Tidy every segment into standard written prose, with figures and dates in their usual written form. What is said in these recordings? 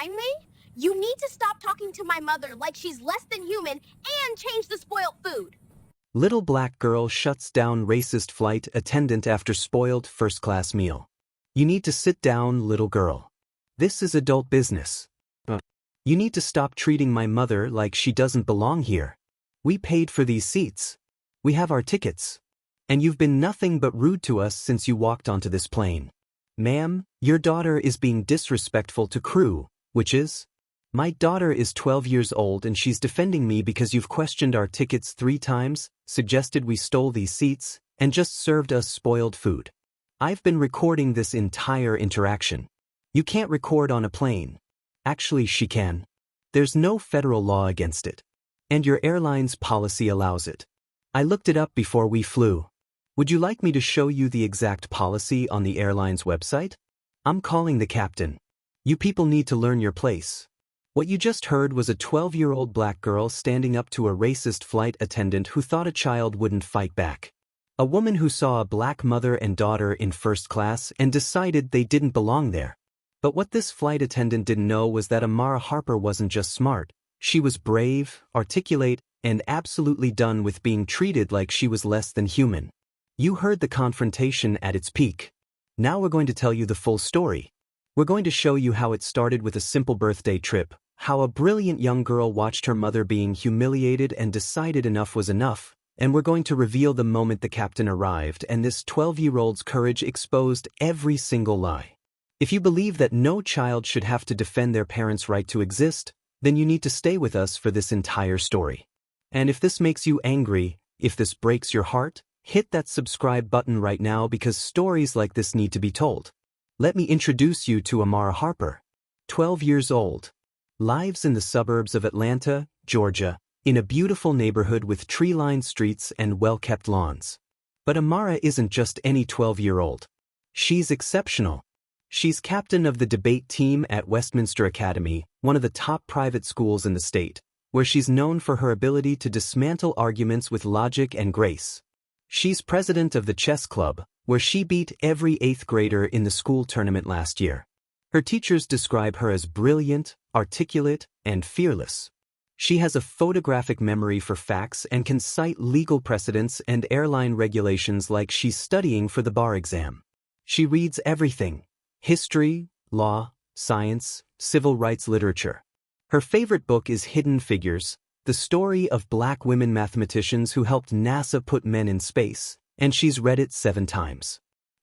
find me? You need to stop talking to my mother like she's less than human and change the spoiled food. Little black girl shuts down racist flight attendant after spoiled first-class meal. You need to sit down, little girl. This is adult business. You need to stop treating my mother like she doesn't belong here. We paid for these seats. We have our tickets. And you've been nothing but rude to us since you walked onto this plane. Ma'am, your daughter is being disrespectful to crew, which is? My daughter is 12 years old and she's defending me because you've questioned our tickets 3 times, suggested we stole these seats, and just served us spoiled food. I've been recording this entire interaction. You can't record on a plane. Actually, she can. There's no federal law against it. And your airline's policy allows it. I looked it up before we flew. Would you like me to show you the exact policy on the airline's website? I'm calling the captain. You people need to learn your place. What you just heard was a 12-year-old black girl standing up to a racist flight attendant who thought a child wouldn't fight back. A woman who saw a black mother and daughter in first class and decided they didn't belong there. But what this flight attendant didn't know was that Amara Harper wasn't just smart. She was brave, articulate, and absolutely done with being treated like she was less than human. You heard the confrontation at its peak. Now we're going to tell you the full story. We're going to show you how it started with a simple birthday trip, how a brilliant young girl watched her mother being humiliated and decided enough was enough, and we're going to reveal the moment the captain arrived and this 12-year-old's courage exposed every single lie. If you believe that no child should have to defend their parents' right to exist, then you need to stay with us for this entire story. And if this makes you angry, if this breaks your heart, hit that subscribe button right now because stories like this need to be told. Let me introduce you to Amara Harper. 12 years old. Lives in the suburbs of Atlanta, Georgia, in a beautiful neighborhood with tree-lined streets and well-kept lawns. But Amara isn't just any 12-year-old. She's exceptional. She's captain of the debate team at Westminster Academy, one of the top private schools in the state, where she's known for her ability to dismantle arguments with logic and grace. She's president of the chess club, where she beat every 8th grader in the school tournament last year. Her teachers describe her as brilliant, articulate, and fearless. She has a photographic memory for facts and can cite legal precedents and airline regulations like she's studying for the bar exam. She reads everything: history, law, science, civil rights literature. Her favorite book is Hidden Figures, the story of black women mathematicians who helped NASA put men in space, and she's read it 7 times.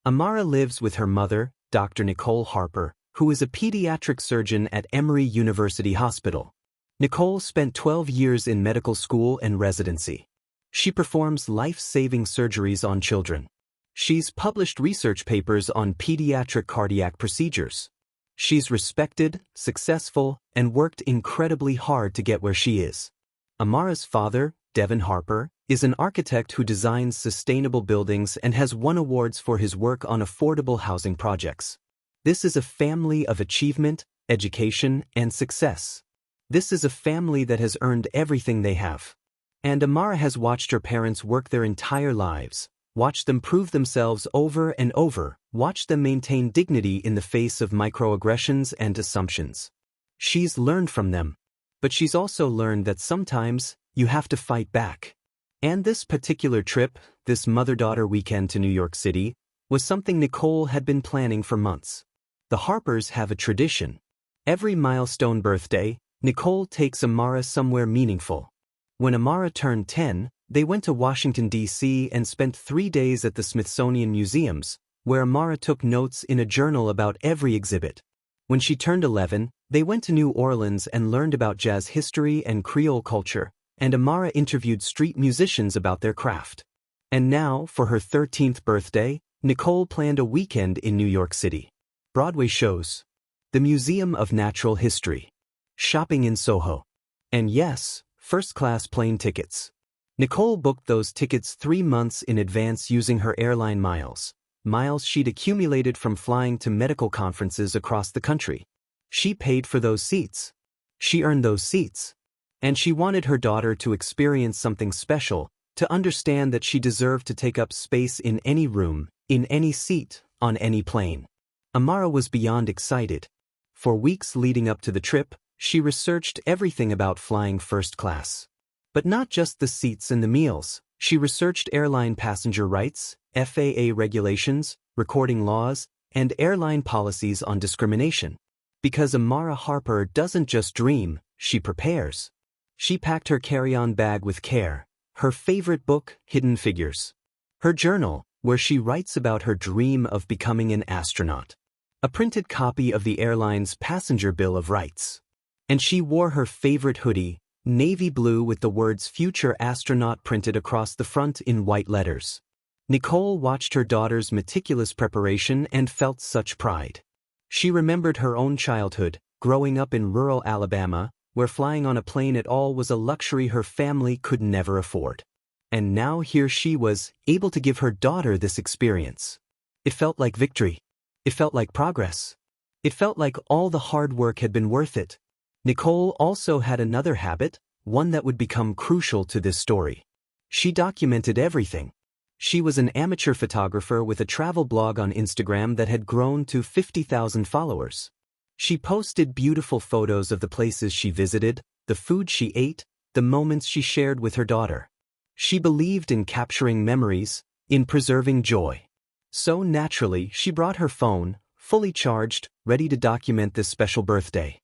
Amara lives with her mother, Dr. Nicole Harper, who is a pediatric surgeon at Emory University Hospital. Nicole spent 12 years in medical school and residency. She performs life-saving surgeries on children. She's published research papers on pediatric cardiac procedures. She's respected, successful, and worked incredibly hard to get where she is. Amara's father, Devin Harper, is an architect who designs sustainable buildings and has won awards for his work on affordable housing projects. This is a family of achievement, education, and success. This is a family that has earned everything they have. And Amara has watched her parents work their entire lives, watched them prove themselves over and over, watched them maintain dignity in the face of microaggressions and assumptions. She's learned from them, but she's also learned that sometimes you have to fight back. And this particular trip, this mother-daughter weekend to New York City, was something Nicole had been planning for months. The Harpers have a tradition. Every milestone birthday, Nicole takes Amara somewhere meaningful. When Amara turned 10, they went to Washington, D.C. and spent 3 days at the Smithsonian Museums, where Amara took notes in a journal about every exhibit. When she turned 11, they went to New Orleans and learned about jazz history and Creole culture, and Amara interviewed street musicians about their craft. And now, for her 13th birthday, Nicole planned a weekend in New York City. Broadway shows, the Museum of Natural History, shopping in Soho, and yes, first-class plane tickets. Nicole booked those tickets 3 months in advance using her airline miles she'd accumulated from flying to medical conferences across the country. She paid for those seats. She earned those seats. And she wanted her daughter to experience something special, to understand that she deserved to take up space in any room, in any seat, on any plane. Amara was beyond excited. For weeks leading up to the trip, she researched everything about flying first class. But not just the seats and the meals. She researched airline passenger rights, FAA regulations, recording laws, and airline policies on discrimination. Because Amara Harper doesn't just dream, she prepares. She packed her carry-on bag with care, her favorite book, Hidden Figures, her journal, where she writes about her dream of becoming an astronaut, a printed copy of the airline's passenger bill of rights. And she wore her favorite hoodie, navy blue with the words Future Astronaut printed across the front in white letters. Nicole watched her daughter's meticulous preparation and felt such pride. She remembered her own childhood, growing up in rural Alabama, where flying on a plane at all was a luxury her family could never afford. And now here she was, able to give her daughter this experience. It felt like victory. It felt like progress. It felt like all the hard work had been worth it. Nicole also had another habit, one that would become crucial to this story. She documented everything. She was an amateur photographer with a travel blog on Instagram that had grown to 50,000 followers. She posted beautiful photos of the places she visited, the food she ate, the moments she shared with her daughter. She believed in capturing memories, in preserving joy. So naturally, she brought her phone, fully charged, ready to document this special birthday.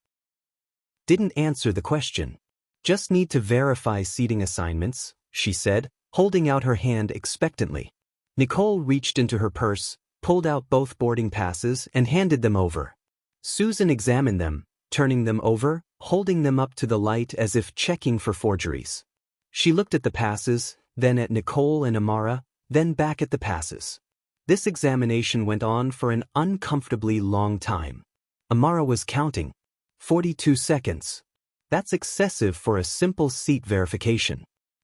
Didn't answer the question. Just need to verify seating assignments, she said, holding out her hand expectantly. Nicole reached into her purse, pulled out both boarding passes, and handed them over. Susan examined them, turning them over, holding them up to the light as if checking for forgeries. She looked at the passes, then at Nicole and Amara, then back at the passes. This examination went on for an uncomfortably long time. Amara was counting. 42 seconds. That's excessive for a simple seat verification.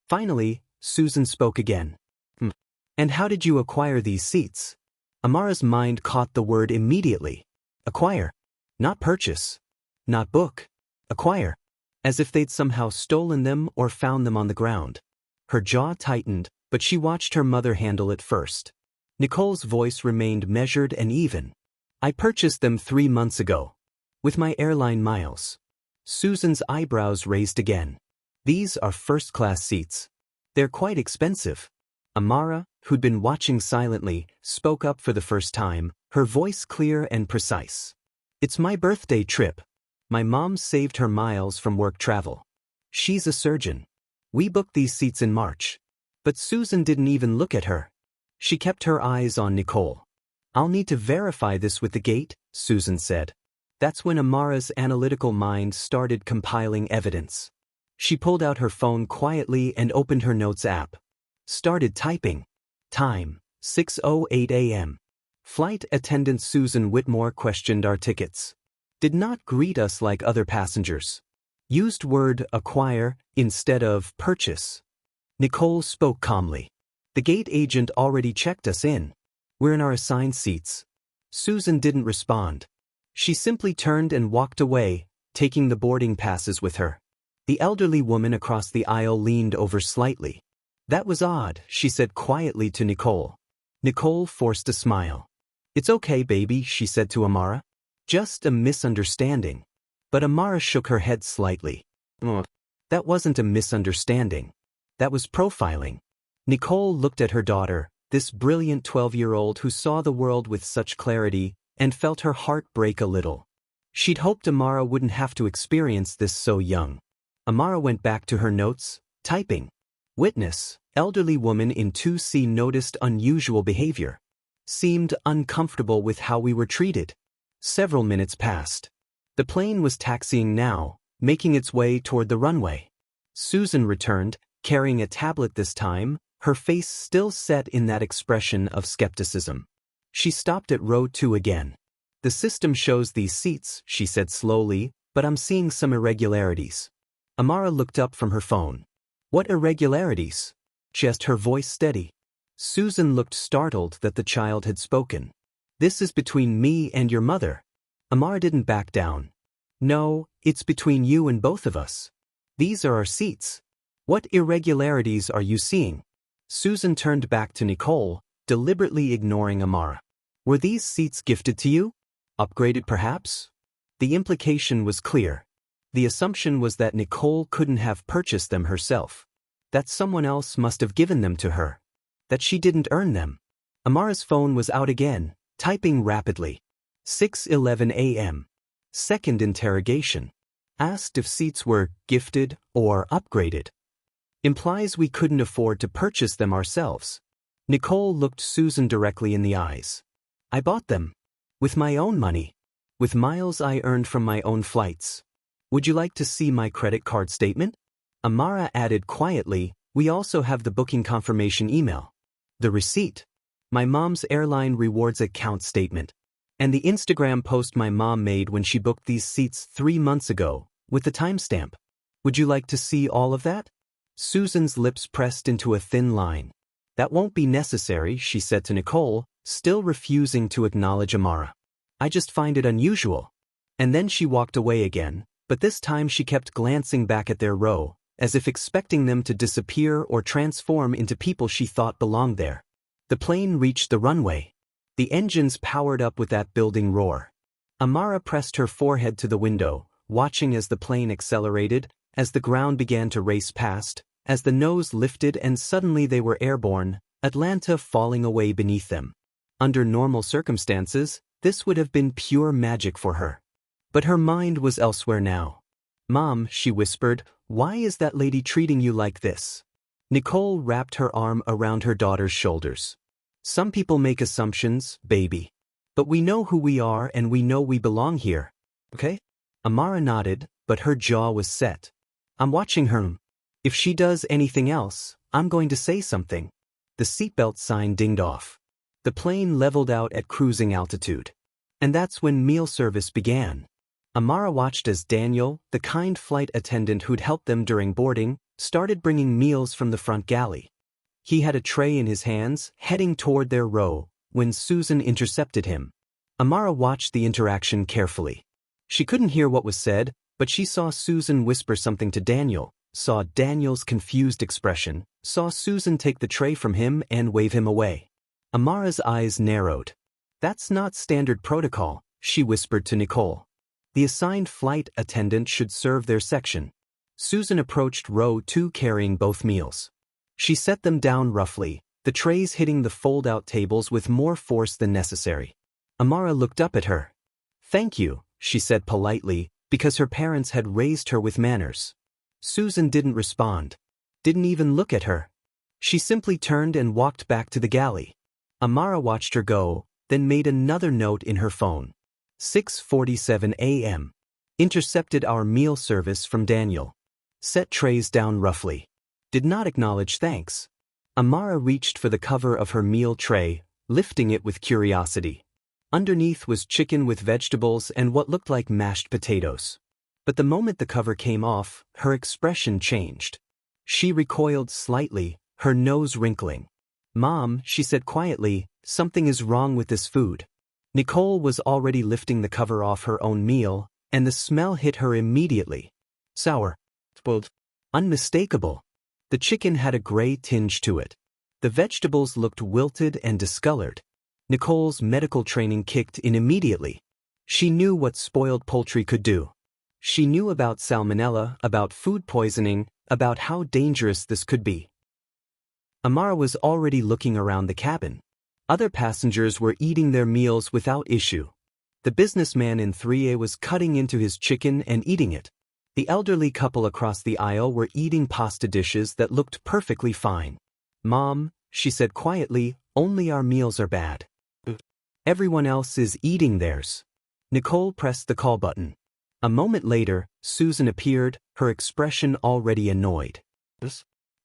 Finally, Susan spoke again. And how did you acquire these seats? Amara's mind caught the word immediately. Acquire. Not purchase. Not book. Acquire. As if they'd somehow stolen them or found them on the ground. Her jaw tightened, but she watched her mother handle it first. Nicole's voice remained measured and even. I purchased them 3 months ago. With my airline miles. Susan's eyebrows raised again. These are first-class seats. They're quite expensive. Amara, who'd been watching silently, spoke up for the first time, her voice clear and precise. It's my birthday trip. My mom saved her miles from work travel. She's a surgeon. We booked these seats in March. But Susan didn't even look at her. She kept her eyes on Nicole. I'll need to verify this with the gate, Susan said. That's when Amara's analytical mind started compiling evidence. She pulled out her phone quietly and opened her notes app. Started typing. Time, 6:08 a.m. Flight attendant Susan Whitmore questioned our tickets. Did not greet us like other passengers. Used word acquire instead of purchase. Nicole spoke calmly. The gate agent already checked us in. We're in our assigned seats. Susan didn't respond. She simply turned and walked away, taking the boarding passes with her. The elderly woman across the aisle leaned over slightly. That was odd, she said quietly to Nicole. Nicole forced a smile. It's okay, baby, she said to Amara. Just a misunderstanding. But Amara shook her head slightly. That wasn't a misunderstanding. That was profiling. Nicole looked at her daughter, this brilliant 12-year-old who saw the world with such clarity, and felt her heart break a little. She'd hoped Amara wouldn't have to experience this so young. Amara went back to her notes, typing. Witness, elderly woman in 2C noticed unusual behavior. Seemed uncomfortable with how we were treated. Several minutes passed. The plane was taxiing now, making its way toward the runway. Susan returned, carrying a tablet this time, her face still set in that expression of skepticism. She stopped at row 2 again. The system shows these seats, she said slowly, but I'm seeing some irregularities. Amara looked up from her phone. What irregularities? She asked, her voice steady. Susan looked startled that the child had spoken. This is between me and your mother. Amara didn't back down. No, it's between you and both of us. These are our seats. What irregularities are you seeing? Susan turned back to Nicole, deliberately ignoring Amara. Were these seats gifted to you? Upgraded perhaps? The implication was clear. The assumption was that Nicole couldn't have purchased them herself. That someone else must have given them to her. That she didn't earn them. Amara's phone was out again, typing rapidly. 6:11 a.m. Second interrogation. Asked if seats were gifted or upgraded. Implies we couldn't afford to purchase them ourselves. Nicole looked Susan directly in the eyes. I bought them. With my own money. With miles I earned from my own flights. Would you like to see my credit card statement? Amara added quietly, we also have the booking confirmation email. The receipt. My mom's airline rewards account statement. And the Instagram post my mom made when she booked these seats 3 months ago, with the timestamp. Would you like to see all of that? Susan's lips pressed into a thin line. That won't be necessary, she said to Nicole, still refusing to acknowledge Amara. I just find it unusual. And then she walked away again, but this time she kept glancing back at their row, as if expecting them to disappear or transform into people she thought belonged there. The plane reached the runway. The engines powered up with that building roar. Amara pressed her forehead to the window, watching as the plane accelerated, as the ground began to race past, as the nose lifted and suddenly they were airborne, Atlanta falling away beneath them. Under normal circumstances, this would have been pure magic for her. But her mind was elsewhere now. Mom, she whispered, why is that lady treating you like this? Nicole wrapped her arm around her daughter's shoulders. Some people make assumptions, baby. But we know who we are and we know we belong here. Okay? Amara nodded, but her jaw was set. I'm watching her. If she does anything else, I'm going to say something. The seatbelt sign dinged off. The plane leveled out at cruising altitude. And that's when meal service began. Amara watched as Daniel, the kind flight attendant who'd helped them during boarding, started bringing meals from the front galley. He had a tray in his hands, heading toward their row, when Susan intercepted him. Amara watched the interaction carefully. She couldn't hear what was said, but she saw Susan whisper something to Daniel, saw Daniel's confused expression, saw Susan take the tray from him and wave him away. Amara's eyes narrowed. That's not standard protocol, she whispered to Nicole. The assigned flight attendant should serve their section. Susan approached row 2 carrying both meals. She set them down roughly, the trays hitting the fold-out tables with more force than necessary. Amara looked up at her. Thank you, she said politely, because her parents had raised her with manners. Susan didn't respond. Didn't even look at her. She simply turned and walked back to the galley. Amara watched her go, then made another note in her phone. 6:47 a.m. Intercepted our meal service from Daniel. Set trays down roughly. Did not acknowledge thanks. Amara reached for the cover of her meal tray, lifting it with curiosity. Underneath was chicken with vegetables and what looked like mashed potatoes. But the moment the cover came off, her expression changed. She recoiled slightly, her nose wrinkling. Mom, she said quietly, something is wrong with this food. Nicole was already lifting the cover off her own meal, and the smell hit her immediately. Sour. Spoiled. Unmistakable. The chicken had a gray tinge to it. The vegetables looked wilted and discolored. Nicole's medical training kicked in immediately. She knew what spoiled poultry could do. She knew about salmonella, about food poisoning, about how dangerous this could be. Amara was already looking around the cabin. Other passengers were eating their meals without issue. The businessman in 3A was cutting into his chicken and eating it. The elderly couple across the aisle were eating pasta dishes that looked perfectly fine. Mom, she said quietly, only our meals are bad. Everyone else is eating theirs. Nicole pressed the call button. A moment later, Susan appeared, her expression already annoyed.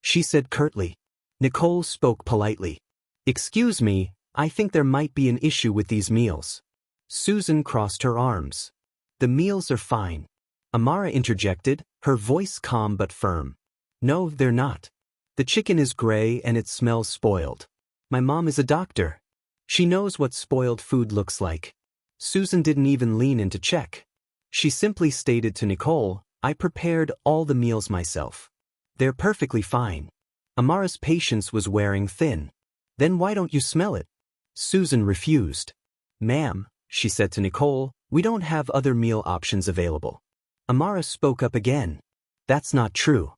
She said curtly. Nicole spoke politely. Excuse me, I think there might be an issue with these meals. Susan crossed her arms. The meals are fine. Amara interjected, her voice calm but firm. No, they're not. The chicken is gray and it smells spoiled. My mom is a doctor. She knows what spoiled food looks like. Susan didn't even lean in to check. She simply stated to Nicole, I prepared all the meals myself. They're perfectly fine. Amara's patience was wearing thin. Then why don't you smell it? Susan refused. Ma'am, she said to Nicole, We don't have other meal options available. Amara spoke up again. That's not true.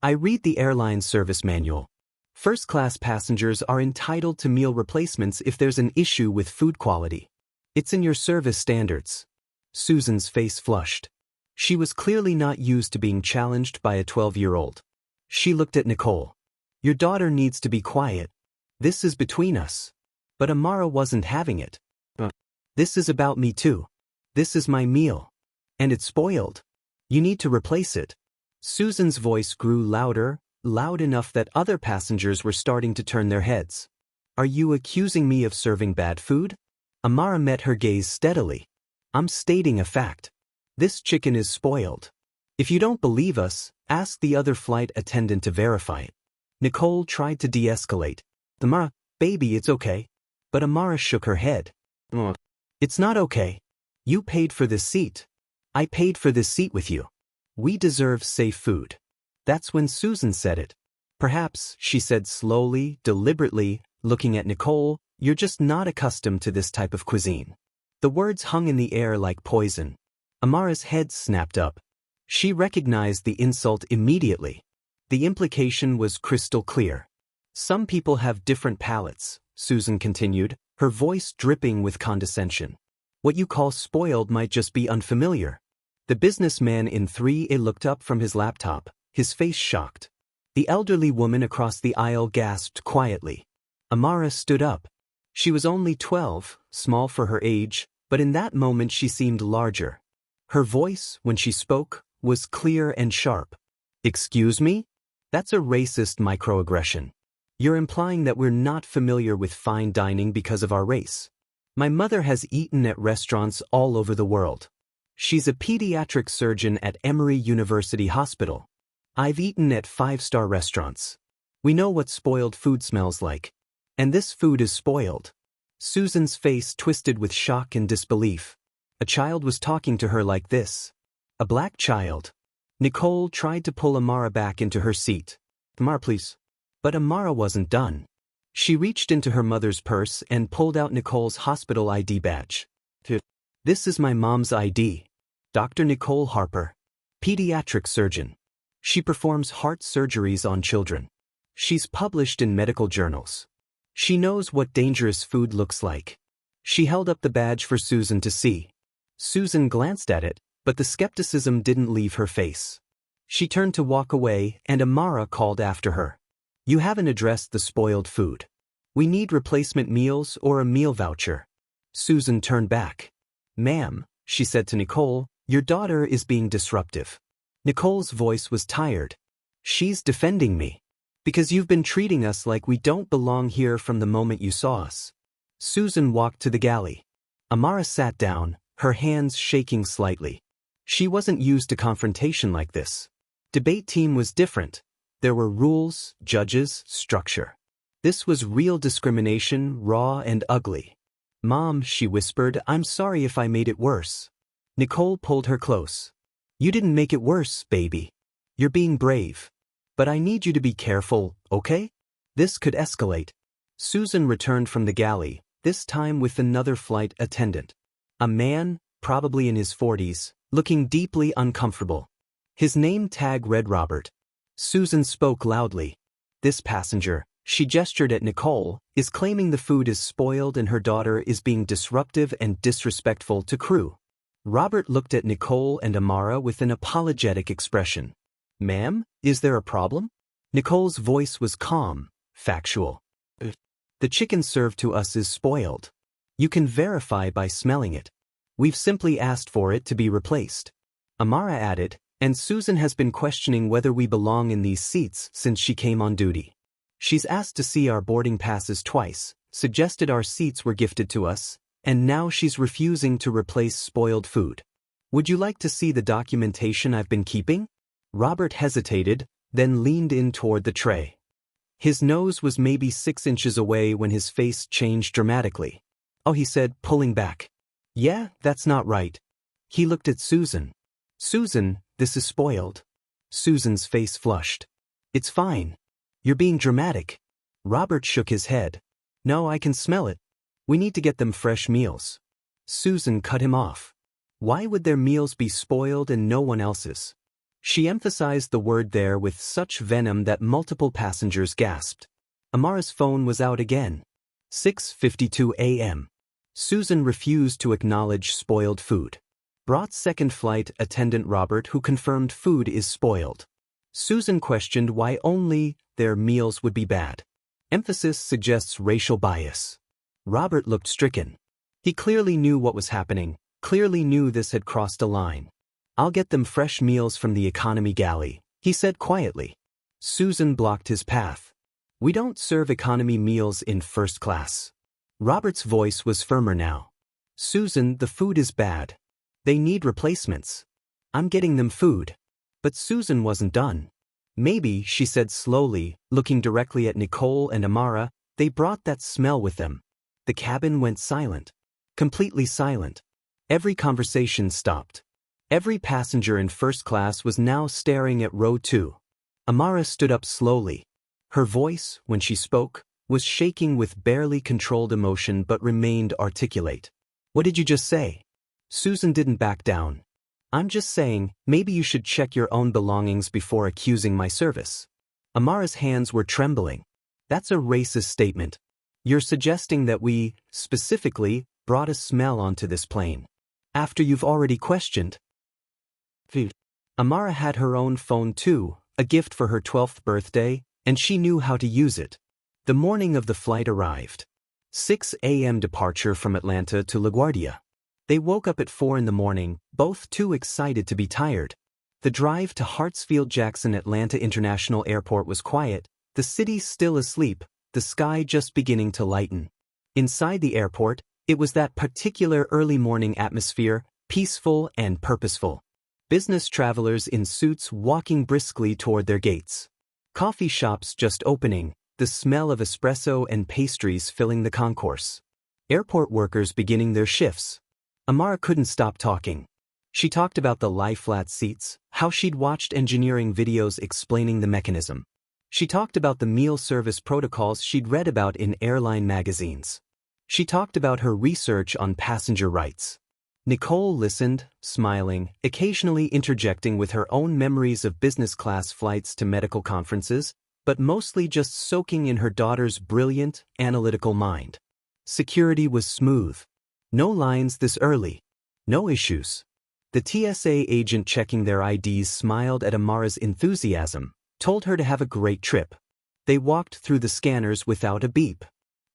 I read the airline service manual. First-class passengers are entitled to meal replacements if there's an issue with food quality. It's in your service standards. Susan's face flushed. She was clearly not used to being challenged by a 12-year-old. She looked at Nicole. Your daughter needs to be quiet. This is between us. But Amara wasn't having it. This is about me too. This is my meal. And it's spoiled. You need to replace it. Susan's voice grew louder, loud enough that other passengers were starting to turn their heads. Are you accusing me of serving bad food? Amara met her gaze steadily. I'm stating a fact. This chicken is spoiled. If you don't believe us, ask the other flight attendant to verify it. Nicole tried to de-escalate. Amara, baby, it's okay. But Amara shook her head. It's not okay. You paid for this seat. I paid for this seat with you. We deserve safe food. That's when Susan said it. Perhaps, she said slowly, deliberately, looking at Nicole, you're just not accustomed to this type of cuisine. The words hung in the air like poison. Amara's head snapped up. She recognized the insult immediately. The implication was crystal clear. Some people have different palates, Susan continued, her voice dripping with condescension. What you call spoiled might just be unfamiliar. The businessman in 3A looked up from his laptop, his face shocked. The elderly woman across the aisle gasped quietly. Amara stood up. She was only 12, small for her age, but in that moment she seemed larger. Her voice, when she spoke, was clear and sharp. Excuse me? That's a racist microaggression. You're implying that we're not familiar with fine dining because of our race. My mother has eaten at restaurants all over the world. She's a pediatric surgeon at Emory University Hospital. I've eaten at 5-star restaurants. We know what spoiled food smells like. And this food is spoiled. Susan's face twisted with shock and disbelief. A child was talking to her like this. A black child. Nicole tried to pull Amara back into her seat. Amara, please. But Amara wasn't done. She reached into her mother's purse and pulled out Nicole's hospital ID badge. This is my mom's ID. Dr. Nicole Harper. Pediatric surgeon. She performs heart surgeries on children. She's published in medical journals. She knows what dangerous food looks like. She held up the badge for Susan to see. Susan glanced at it, but the skepticism didn't leave her face. She turned to walk away, and Amara called after her. You haven't addressed the spoiled food. We need replacement meals or a meal voucher. Susan turned back. Ma'am, she said to Nicole, your daughter is being disruptive. Nicole's voice was tired. She's defending me. Because you've been treating us like we don't belong here from the moment you saw us. Susan walked to the galley. Amara sat down, her hands shaking slightly. She wasn't used to confrontation like this. Debate team was different. There were rules, judges, structure. This was real discrimination, raw and ugly. Mom, she whispered, I'm sorry if I made it worse. Nicole pulled her close. You didn't make it worse, baby. You're being brave. But I need you to be careful, okay? This could escalate. Susan returned from the galley, this time with another flight attendant. A man, probably in his 40s, looking deeply uncomfortable. His name tag read Robert. Susan spoke loudly. This passenger, she gestured at Nicole, is claiming the food is spoiled and her daughter is being disruptive and disrespectful to crew. Robert looked at Nicole and Amara with an apologetic expression. Ma'am, is there a problem? Nicole's voice was calm, factual. The chicken served to us is spoiled. You can verify by smelling it. We've simply asked for it to be replaced. Amara added, and Susan has been questioning whether we belong in these seats since she came on duty. She's asked to see our boarding passes twice, suggested our seats were gifted to us, and now she's refusing to replace spoiled food. Would you like to see the documentation I've been keeping? Robert hesitated, then leaned in toward the tray. His nose was maybe 6 inches away when his face changed dramatically. Oh, he said, pulling back. Yeah, that's not right. He looked at Susan. Susan, this is spoiled. Susan's face flushed. It's fine. You're being dramatic. Robert shook his head. No, I can smell it. We need to get them fresh meals. Susan cut him off. Why would their meals be spoiled and no one else's? She emphasized the word there with such venom that multiple passengers gasped. Amara's phone was out again. 6:52 a.m. Susan refused to acknowledge spoiled food. Brought second flight attendant Robert, who confirmed food is spoiled. Susan questioned why only their meals would be bad. Emphasis suggests racial bias. Robert looked stricken. He clearly knew what was happening, clearly knew this had crossed a line. I'll get them fresh meals from the economy galley, he said quietly. Susan blocked his path. We don't serve economy meals in first class. Robert's voice was firmer now. Susan, the food is bad. They need replacements. I'm getting them food. But Susan wasn't done. Maybe, she said slowly, looking directly at Nicole and Amara, they brought that smell with them. The cabin went silent. Completely silent. Every conversation stopped. Every passenger in first class was now staring at row 2. Amara stood up slowly. Her voice, when she spoke, was shaking with barely controlled emotion but remained articulate. What did you just say? Susan didn't back down. I'm just saying, maybe you should check your own belongings before accusing my service. Amara's hands were trembling. That's a racist statement. You're suggesting that we, specifically, brought a smell onto this plane. After you've already questioned. Food. Amara had her own phone too, a gift for her 12th birthday, and she knew how to use it. The morning of the flight arrived. 6 a.m. departure from Atlanta to LaGuardia. They woke up at 4 in the morning, both too excited to be tired. The drive to Hartsfield-Jackson Atlanta International Airport was quiet, the city still asleep, the sky just beginning to lighten. Inside the airport, it was that particular early morning atmosphere, peaceful and purposeful. Business travelers in suits walking briskly toward their gates. Coffee shops just opening, the smell of espresso and pastries filling the concourse. Airport workers beginning their shifts. Amara couldn't stop talking. She talked about the lie-flat seats, how she'd watched engineering videos explaining the mechanism. She talked about the meal service protocols she'd read about in airline magazines. She talked about her research on passenger rights. Nicole listened, smiling, occasionally interjecting with her own memories of business class flights to medical conferences, but mostly just soaking in her daughter's brilliant, analytical mind. Security was smooth. No lines this early. No issues. The TSA agent checking their IDs smiled at Amara's enthusiasm, told her to have a great trip. They walked through the scanners without a beep.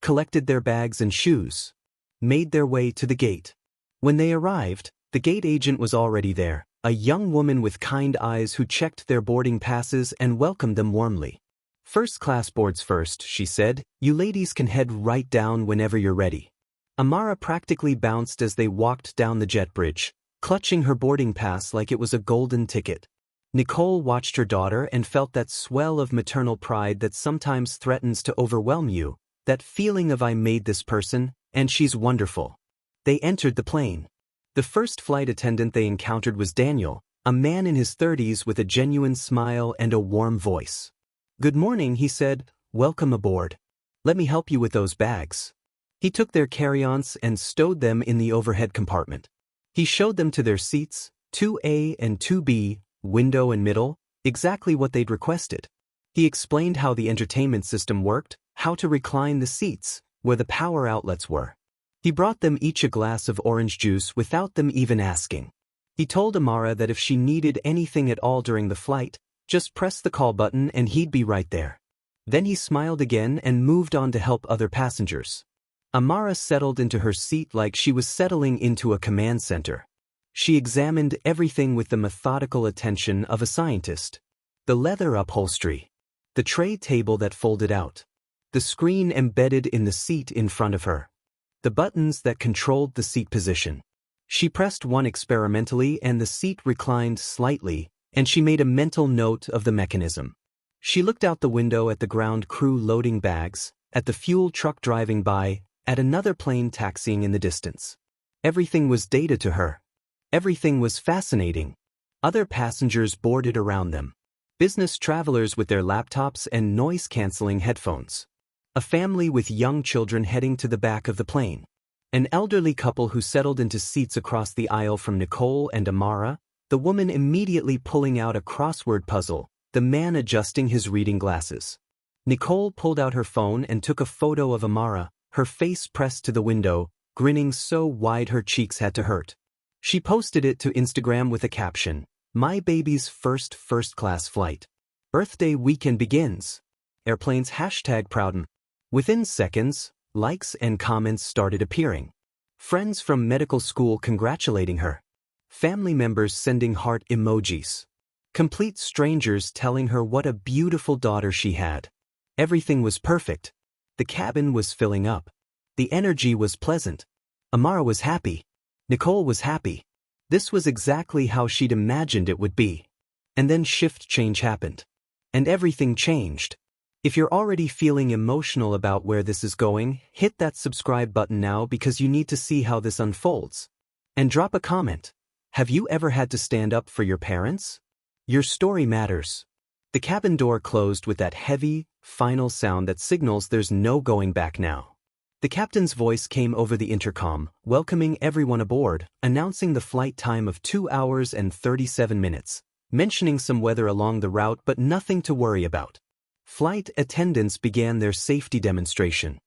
Collected their bags and shoes. Made their way to the gate. When they arrived, the gate agent was already there, a young woman with kind eyes who checked their boarding passes and welcomed them warmly. First class boards first, she said. You ladies can head right down whenever you're ready. Amara practically bounced as they walked down the jet bridge, clutching her boarding pass like it was a golden ticket. Nicole watched her daughter and felt that swell of maternal pride that sometimes threatens to overwhelm you, that feeling of I made this person, and she's wonderful. They entered the plane. The first flight attendant they encountered was Daniel, a man in his 30s with a genuine smile and a warm voice. Good morning, he said. Welcome aboard. Let me help you with those bags. He took their carry-ons and stowed them in the overhead compartment. He showed them to their seats, 2A and 2B, window and middle, exactly what they'd requested. He explained how the entertainment system worked, how to recline the seats, where the power outlets were. He brought them each a glass of orange juice without them even asking. He told Amara that if she needed anything at all during the flight, just press the call button and he'd be right there. Then he smiled again and moved on to help other passengers. Amara settled into her seat like she was settling into a command center. She examined everything with the methodical attention of a scientist. The leather upholstery. The tray table that folded out. The screen embedded in the seat in front of her. The buttons that controlled the seat position. She pressed one experimentally and the seat reclined slightly, and she made a mental note of the mechanism. She looked out the window at the ground crew loading bags, at the fuel truck driving by, at another plane taxiing in the distance. Everything was data to her. Everything was fascinating. Other passengers boarded around them. Business travelers with their laptops and noise-canceling headphones. A family with young children heading to the back of the plane. An elderly couple who settled into seats across the aisle from Nicole and Amara, the woman immediately pulling out a crossword puzzle, the man adjusting his reading glasses. Nicole pulled out her phone and took a photo of Amara, her face pressed to the window, grinning so wide her cheeks had to hurt. She posted it to Instagram with a caption, "My baby's first-class flight. Birthday weekend begins. Airplanes #proudin." Within seconds, likes and comments started appearing. Friends from medical school congratulating her. Family members sending heart emojis. Complete strangers telling her what a beautiful daughter she had. Everything was perfect. The cabin was filling up. The energy was pleasant. Amara was happy. Nicole was happy. This was exactly how she'd imagined it would be. And then shift change happened. And everything changed. If you're already feeling emotional about where this is going, hit that subscribe button now because you need to see how this unfolds. And drop a comment. Have you ever had to stand up for your parents? Your story matters. The cabin door closed with that heavy, final sound that signals there's no going back now. The captain's voice came over the intercom, welcoming everyone aboard, announcing the flight time of 2 hours and 37 minutes, mentioning some weather along the route but nothing to worry about. Flight attendants began their safety demonstration.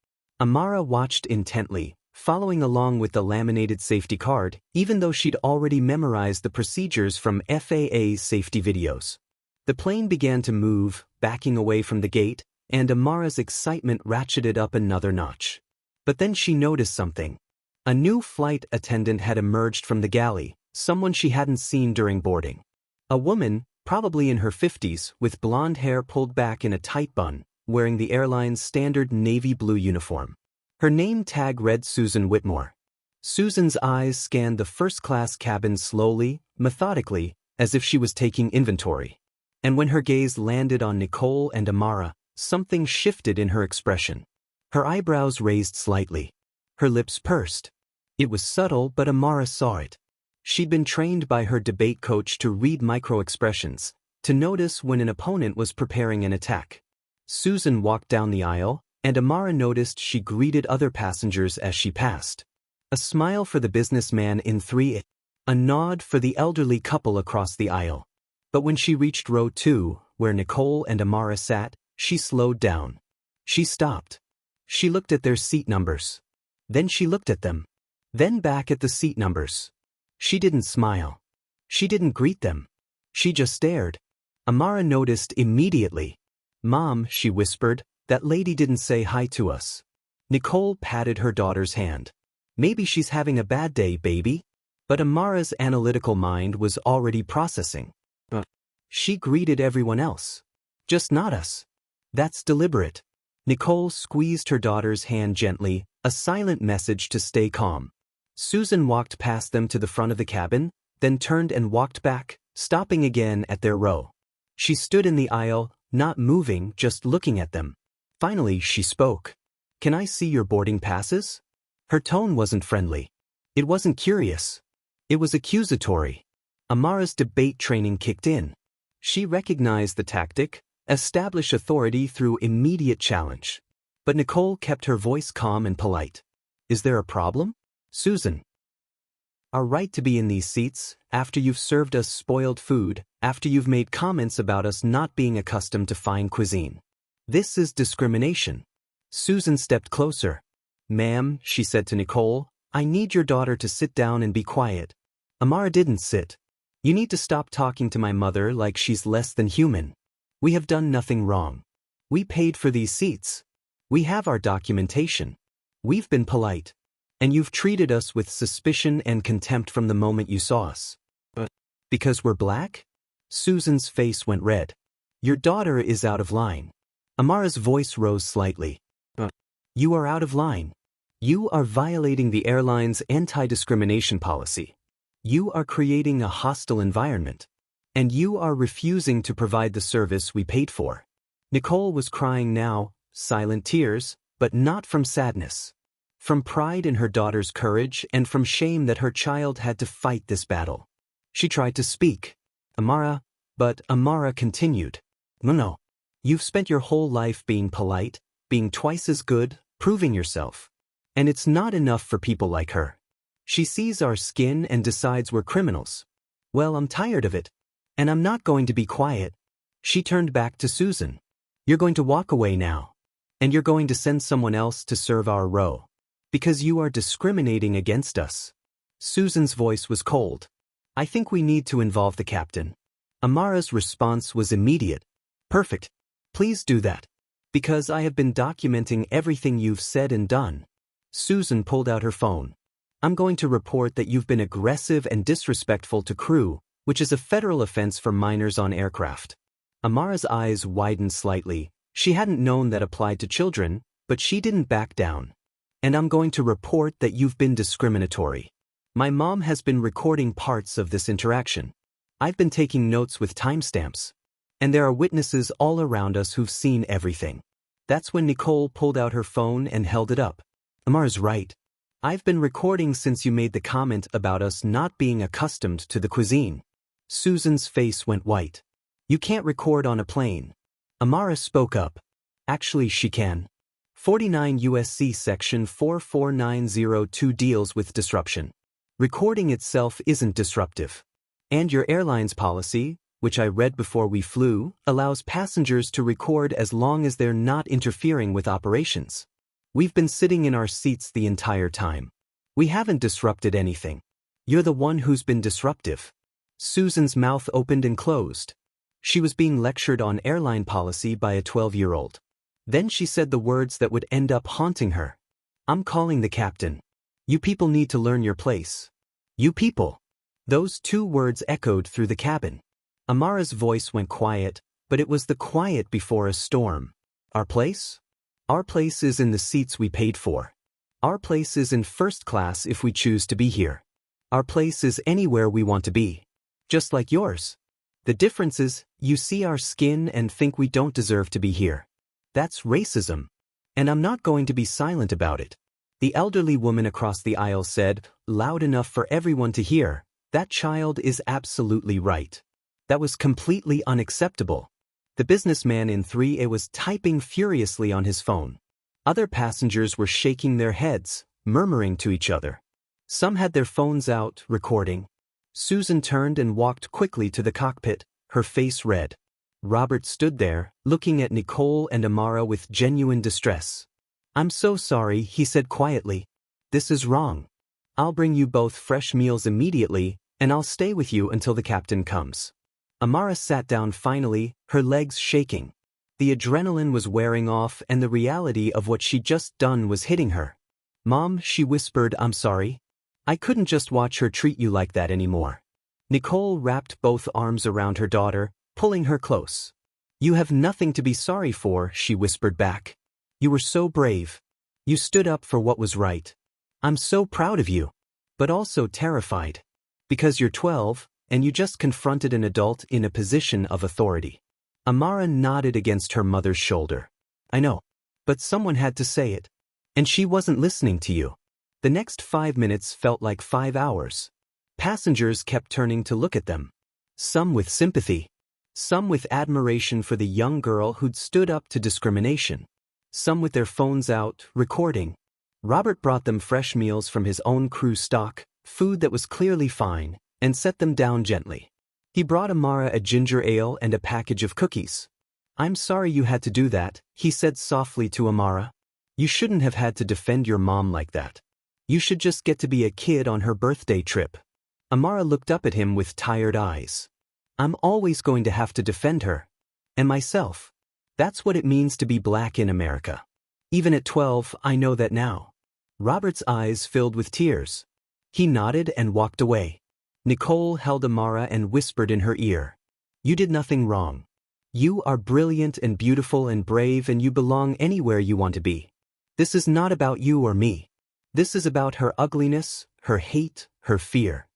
Amara watched intently, following along with the laminated safety card, even though she'd already memorized the procedures from FAA safety videos. The plane began to move, backing away from the gate, and Amara's excitement ratcheted up another notch. But then she noticed something. A new flight attendant had emerged from the galley, someone she hadn't seen during boarding. A woman, probably in her 50s, with blonde hair pulled back in a tight bun, wearing the airline's standard navy blue uniform. Her name tag read Susan Whitmore. Susan's eyes scanned the first-class cabin slowly, methodically, as if she was taking inventory. And when her gaze landed on Nicole and Amara, something shifted in her expression. Her eyebrows raised slightly. Her lips pursed. It was subtle, but Amara saw it. She'd been trained by her debate coach to read micro-expressions, to notice when an opponent was preparing an attack. Susan walked down the aisle, and Amara noticed she greeted other passengers as she passed. A smile for the businessman in 3, a nod for the elderly couple across the aisle. But when she reached row 2, where Nicole and Amara sat, she slowed down. She stopped. She looked at their seat numbers. Then she looked at them. Then back at the seat numbers. She didn't smile. She didn't greet them. She just stared. Amara noticed immediately. "Mom," she whispered, "that lady didn't say hi to us." Nicole patted her daughter's hand. "Maybe she's having a bad day, baby." But Amara's analytical mind was already processing. She greeted everyone else. Just not us. That's deliberate. Nicole squeezed her daughter's hand gently, a silent message to stay calm. Susan walked past them to the front of the cabin, then turned and walked back, stopping again at their row. She stood in the aisle, not moving, just looking at them. Finally, she spoke. "Can I see your boarding passes?" Her tone wasn't friendly. It wasn't curious. It was accusatory. Amara's debate training kicked in. She recognized the tactic, establish authority through immediate challenge. But Nicole kept her voice calm and polite. "Is there a problem? Susan. Our right to be in these seats, after you've served us spoiled food, after you've made comments about us not being accustomed to fine cuisine. This is discrimination." Susan stepped closer. "Ma'am," she said to Nicole, "I need your daughter to sit down and be quiet." Amara didn't sit. "You need to stop talking to my mother like she's less than human. We have done nothing wrong. We paid for these seats. We have our documentation. We've been polite. And you've treated us with suspicion and contempt from the moment you saw us. Because we're black?" Susan's face went red. "Your daughter is out of line." Amara's voice rose slightly. You are out of line. You are violating the airline's anti-discrimination policy. You are creating a hostile environment. And you are refusing to provide the service we paid for." Nicole was crying now, silent tears, but not from sadness. From pride in her daughter's courage and from shame that her child had to fight this battle. She tried to speak. But Amara continued. No. You've spent your whole life being polite, being twice as good, proving yourself. And it's not enough for people like her. She sees our skin and decides we're criminals. Well, I'm tired of it. And I'm not going to be quiet. She turned back to Susan. You're going to walk away now. And you're going to send someone else to serve our row. Because you are discriminating against us. Susan's voice was cold. I think we need to involve the captain. Amara's response was immediate. Perfect. Please do that. Because I have been documenting everything you've said and done. Susan pulled out her phone. I'm going to report that you've been aggressive and disrespectful to crew, which is a federal offense for minors on aircraft. Amara's eyes widened slightly. She hadn't known that applied to children, but she didn't back down. And I'm going to report that you've been discriminatory. My mom has been recording parts of this interaction. I've been taking notes with timestamps. And there are witnesses all around us who've seen everything. That's when Nicole pulled out her phone and held it up. Amara's right. I've been recording since you made the comment about us not being accustomed to the cuisine. Susan's face went white. You can't record on a plane. Amara spoke up. Actually, she can. 49 USC Section 44902 deals with disruption. Recording itself isn't disruptive. And your airline's policy, which I read before we flew, allows passengers to record as long as they're not interfering with operations. We've been sitting in our seats the entire time. We haven't disrupted anything. You're the one who's been disruptive. Susan's mouth opened and closed. She was being lectured on airline policy by a 12-year-old. Then she said the words that would end up haunting her. I'm calling the captain. You people need to learn your place. You people. Those two words echoed through the cabin. Amara's voice went quiet, but it was the quiet before a storm. Our place? Our place is in the seats we paid for. Our place is in first class if we choose to be here. Our place is anywhere we want to be. Just like yours. The difference is, you see our skin and think we don't deserve to be here. That's racism. And I'm not going to be silent about it. The elderly woman across the aisle said, loud enough for everyone to hear, that child is absolutely right. That was completely unacceptable. The businessman in 3A was typing furiously on his phone. Other passengers were shaking their heads, murmuring to each other. Some had their phones out, recording. Susan turned and walked quickly to the cockpit, her face red. Robert stood there, looking at Nicole and Amara with genuine distress. I'm so sorry, he said quietly. This is wrong. I'll bring you both fresh meals immediately, and I'll stay with you until the captain comes. Amara sat down finally, her legs shaking. The adrenaline was wearing off and the reality of what she'd just done was hitting her. Mom, she whispered, I'm sorry. I couldn't just watch her treat you like that anymore. Nicole wrapped both arms around her daughter, pulling her close. You have nothing to be sorry for, she whispered back. You were so brave. You stood up for what was right. I'm so proud of you. But also terrified. Because you're 12, and you just confronted an adult in a position of authority. Amara nodded against her mother's shoulder. I know. But someone had to say it. And she wasn't listening to you. The next 5 minutes felt like 5 hours. Passengers kept turning to look at them. Some with sympathy. Some with admiration for the young girl who'd stood up to discrimination. Some with their phones out, recording. Robert brought them fresh meals from his own crew stock, food that was clearly fine, and set them down gently. He brought Amara a ginger ale and a package of cookies. I'm sorry you had to do that, he said softly to Amara. You shouldn't have had to defend your mom like that. You should just get to be a kid on her birthday trip. Amara looked up at him with tired eyes. I'm always going to have to defend her. And myself. That's what it means to be black in America. Even at 12, I know that now. Robert's eyes filled with tears. He nodded and walked away. Nicole held Amara and whispered in her ear. You did nothing wrong. You are brilliant and beautiful and brave and you belong anywhere you want to be. This is not about you or me. This is about her ugliness, her hate, her fear.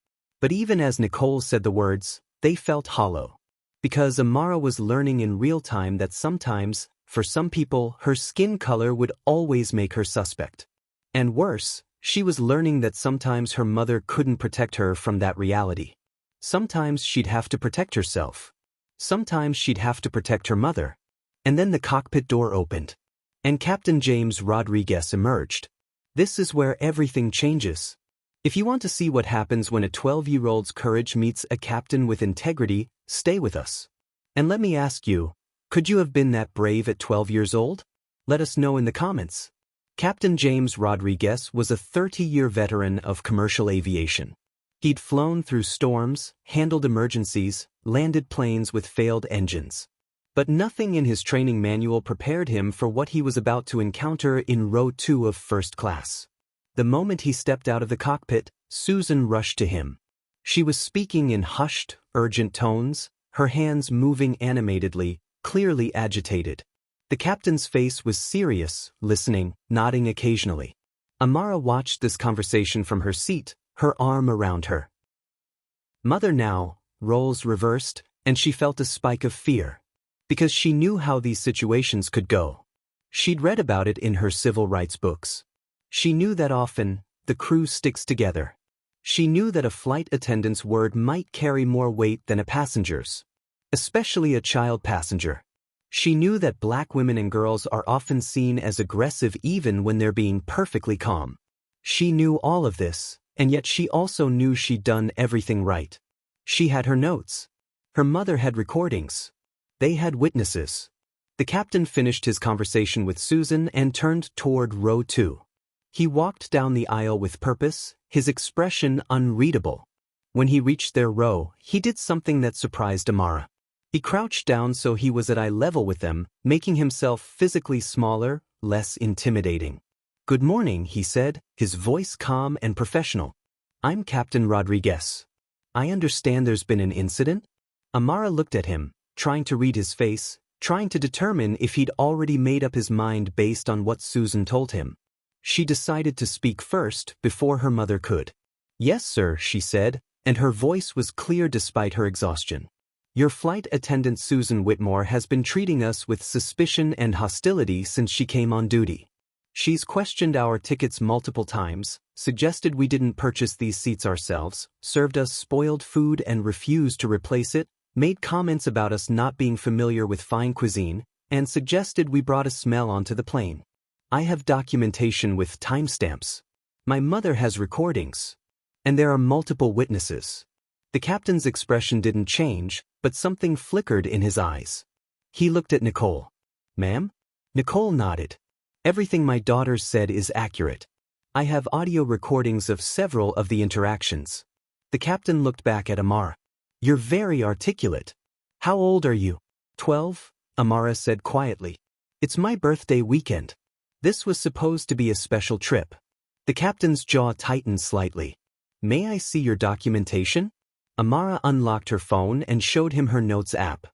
But even as Nicole said the words, they felt hollow. Because Amara was learning in real time that sometimes, for some people, her skin color would always make her suspect. And worse, she was learning that sometimes her mother couldn't protect her from that reality. Sometimes she'd have to protect herself. Sometimes she'd have to protect her mother. And then the cockpit door opened. And Captain James Rodriguez emerged. This is where everything changes. If you want to see what happens when a 12-year-old's courage meets a captain with integrity, stay with us. And let me ask you, could you have been that brave at 12 years old? Let us know in the comments. Captain James Rodriguez was a 30-year veteran of commercial aviation. He'd flown through storms, handled emergencies, landed planes with failed engines. But nothing in his training manual prepared him for what he was about to encounter in row 2 of first class. The moment he stepped out of the cockpit, Susan rushed to him. She was speaking in hushed, urgent tones, her hands moving animatedly, clearly agitated. The captain's face was serious, listening, nodding occasionally. Amara watched this conversation from her seat, her arm around her mother now, roles reversed, and she felt a spike of fear. Because she knew how these situations could go. She'd read about it in her civil rights books. She knew that often, the crew sticks together. She knew that a flight attendant's word might carry more weight than a passenger's. Especially a child passenger. She knew that black women and girls are often seen as aggressive even when they're being perfectly calm. She knew all of this, and yet she also knew she'd done everything right. She had her notes. Her mother had recordings. They had witnesses. The captain finished his conversation with Susan and turned toward row 2. He walked down the aisle with purpose, his expression unreadable. When he reached their row, he did something that surprised Amara. He crouched down so he was at eye level with them, making himself physically smaller, less intimidating. "Good morning," he said, his voice calm and professional. "I'm Captain Rodriguez. I understand there's been an incident?" Amara looked at him, trying to read his face, trying to determine if he'd already made up his mind based on what Susan told him. She decided to speak first before her mother could. "Yes, sir," she said, and her voice was clear despite her exhaustion. "Your flight attendant Susan Whitmore has been treating us with suspicion and hostility since she came on duty. She's questioned our tickets multiple times, suggested we didn't purchase these seats ourselves, served us spoiled food and refused to replace it, made comments about us not being familiar with fine cuisine, and suggested we brought a smell onto the plane. I have documentation with timestamps. My mother has recordings. And there are multiple witnesses." The captain's expression didn't change, but something flickered in his eyes. He looked at Nicole. "Ma'am?" Nicole nodded. "Everything my daughter said is accurate. I have audio recordings of several of the interactions." The captain looked back at Amara. "You're very articulate. How old are you?" 12, Amara said quietly. "It's my birthday weekend. This was supposed to be a special trip." The captain's jaw tightened slightly. "May I see your documentation?" Amara unlocked her phone and showed him her notes app.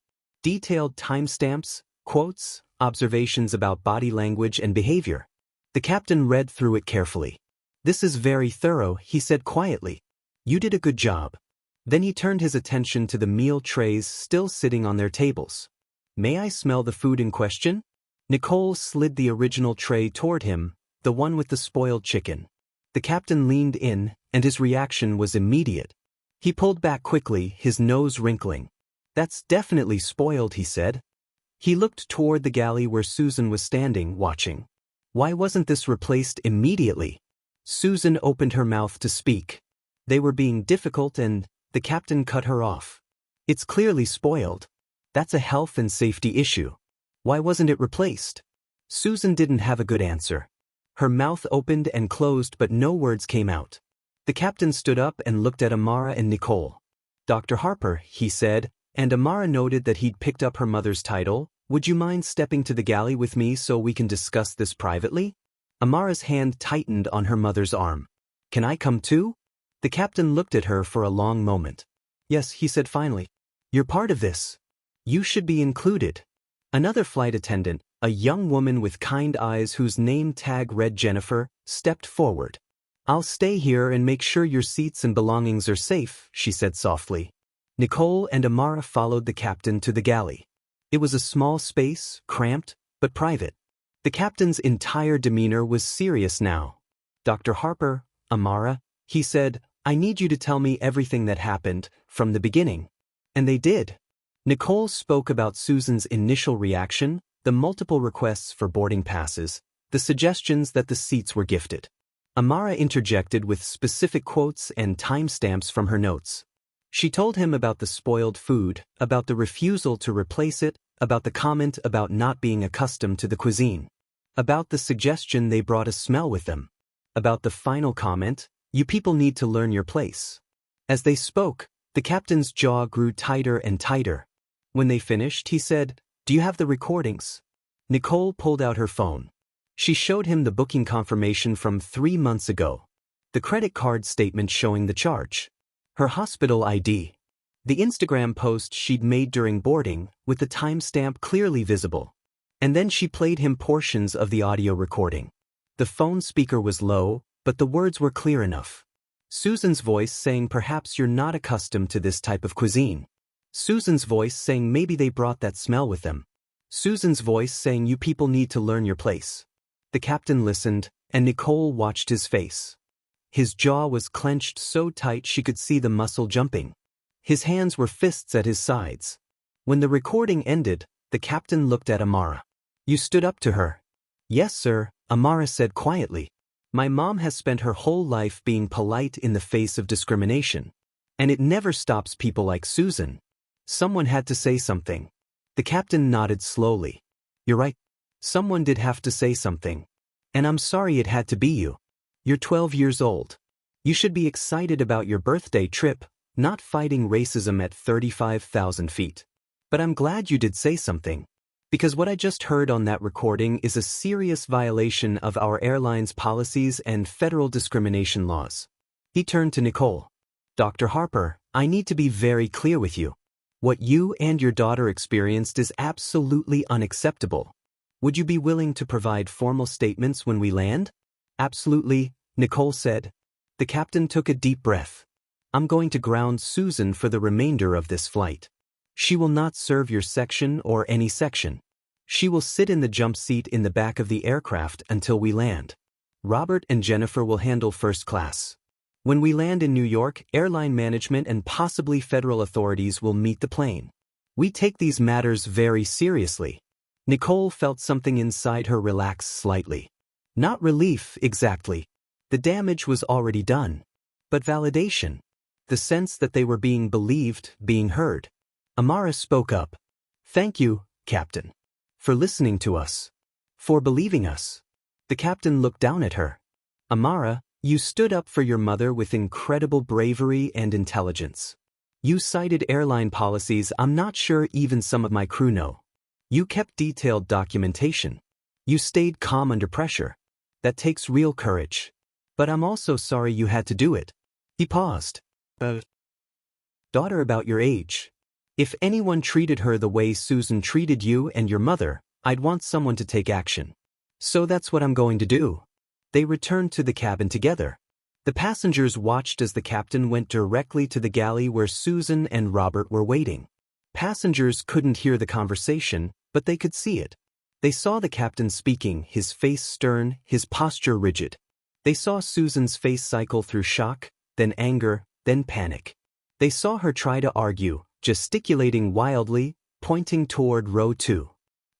Detailed timestamps, quotes, observations about body language and behavior. The captain read through it carefully. "This is very thorough," he said quietly. "You did a good job." Then he turned his attention to the meal trays still sitting on their tables. "May I smell the food in question?" Nicole slid the original tray toward him, the one with the spoiled chicken. The captain leaned in, and his reaction was immediate. He pulled back quickly, his nose wrinkling. "That's definitely spoiled," he said. He looked toward the galley where Susan was standing, watching. Why wasn't this replaced immediately? Susan opened her mouth to speak. They were being difficult and the captain cut her off. "It's clearly spoiled. That's a health and safety issue. Why wasn't it replaced?" Susan didn't have a good answer. Her mouth opened and closed but no words came out. The captain stood up and looked at Amara and Nicole. "Dr. Harper," he said, and Amara noted that he'd picked up her mother's title. "Would you mind stepping to the galley with me so we can discuss this privately?" Amara's hand tightened on her mother's arm. "Can I come too?" The captain looked at her for a long moment. "Yes," he said finally. "You're part of this. You should be included." Another flight attendant, a young woman with kind eyes whose name tag read Jennifer, stepped forward. "I'll stay here and make sure your seats and belongings are safe," she said softly. Nicole and Amara followed the captain to the galley. It was a small space, cramped, but private. The captain's entire demeanor was serious now. "Dr. Harper, Amara," he said, "I need you to tell me everything that happened, from the beginning." And they did. Nicole spoke about Susan's initial reaction, the multiple requests for boarding passes, the suggestions that the seats were gifted. Amara interjected with specific quotes and timestamps from her notes. She told him about the spoiled food, about the refusal to replace it, about the comment about not being accustomed to the cuisine, about the suggestion they brought a smell with them, about the final comment, "You people need to learn your place." As they spoke, the captain's jaw grew tighter and tighter. When they finished, he said, "Do you have the recordings?" Nicole pulled out her phone. She showed him the booking confirmation from 3 months ago, the credit card statement showing the charge, her hospital ID, the Instagram post she'd made during boarding with the timestamp clearly visible. And then she played him portions of the audio recording. The phone speaker was low, but the words were clear enough. Susan's voice saying perhaps you're not accustomed to this type of cuisine. Susan's voice saying maybe they brought that smell with them. Susan's voice saying you people need to learn your place. The captain listened, and Nicole watched his face. His jaw was clenched so tight she could see the muscle jumping. His hands were fists at his sides. When the recording ended, the captain looked at Amara. "You stood up to her?" "Yes, sir," Amara said quietly. "My mom has spent her whole life being polite in the face of discrimination. And it never stops people like Susan. Someone had to say something." The captain nodded slowly. "You're right. Someone did have to say something. And I'm sorry it had to be you. You're 12 years old. You should be excited about your birthday trip, not fighting racism at 35,000 feet. But I'm glad you did say something. Because what I just heard on that recording is a serious violation of our airline's policies and federal discrimination laws." He turned to Nicole. "Dr. Harper, I need to be very clear with you. What you and your daughter experienced is absolutely unacceptable. Would you be willing to provide formal statements when we land?" "Absolutely," Nicole said. The captain took a deep breath. "I'm going to ground Susan for the remainder of this flight. She will not serve your section or any section. She will sit in the jump seat in the back of the aircraft until we land. Robert and Jennifer will handle first class. When we land in New York, airline management and possibly federal authorities will meet the plane. We take these matters very seriously." Nicole felt something inside her relax slightly. Not relief, exactly. The damage was already done. But validation. The sense that they were being believed, being heard. Amara spoke up. "Thank you, Captain. For listening to us. For believing us." The captain looked down at her. "Amara, you stood up for your mother with incredible bravery and intelligence. You cited airline policies I'm not sure even some of my crew know. You kept detailed documentation. You stayed calm under pressure. That takes real courage. But I'm also sorry you had to do it." He paused. "Daughter about your age. If anyone treated her the way Susan treated you and your mother, I'd want someone to take action. So that's what I'm going to do." They returned to the cabin together. The passengers watched as the captain went directly to the galley where Susan and Robert were waiting. Passengers couldn't hear the conversation, but they could see it. They saw the captain speaking, his face stern, his posture rigid. They saw Susan's face cycle through shock, then anger, then panic. They saw her try to argue, gesticulating wildly, pointing toward row 2.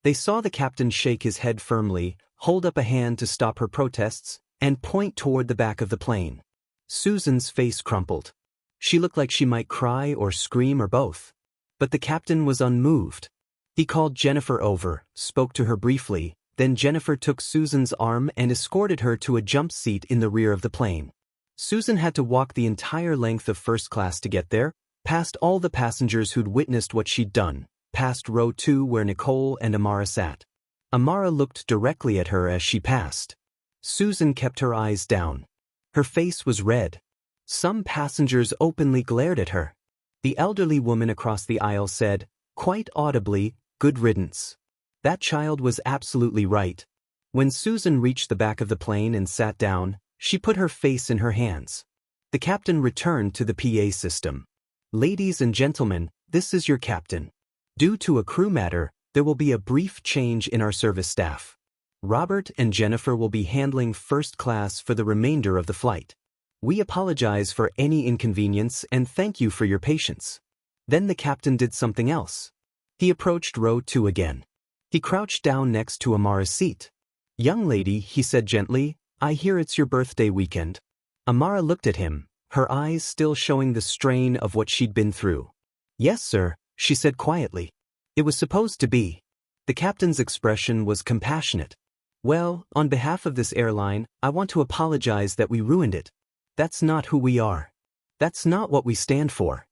They saw the captain shake his head firmly, hold up a hand to stop her protests, and point toward the back of the plane. Susan's face crumpled. She looked like she might cry or scream or both. But the captain was unmoved. He called Jennifer over, spoke to her briefly, then Jennifer took Susan's arm and escorted her to a jump seat in the rear of the plane. Susan had to walk the entire length of first class to get there, past all the passengers who'd witnessed what she'd done, past row 2 where Nicole and Amara sat. Amara looked directly at her as she passed. Susan kept her eyes down. Her face was red. Some passengers openly glared at her. The elderly woman across the aisle said, quite audibly, "Good riddance." That child was absolutely right. When Susan reached the back of the plane and sat down, she put her face in her hands. The captain returned to the PA system. "Ladies and gentlemen, this is your captain. Due to a crew matter, there will be a brief change in our service staff. Robert and Jennifer will be handling first class for the remainder of the flight. We apologize for any inconvenience and thank you for your patience." Then the captain did something else. He approached row 2 again. He crouched down next to Amara's seat. "Young lady," he said gently, I hear it's your birthday weekend. Amara looked at him, her eyes still showing the strain of what she'd been through. Yes, sir, she said quietly. It was supposed to be. The captain's expression was compassionate. Well, on behalf of this airline, I want to apologize that we ruined it. That's not who we are. That's not what we stand for.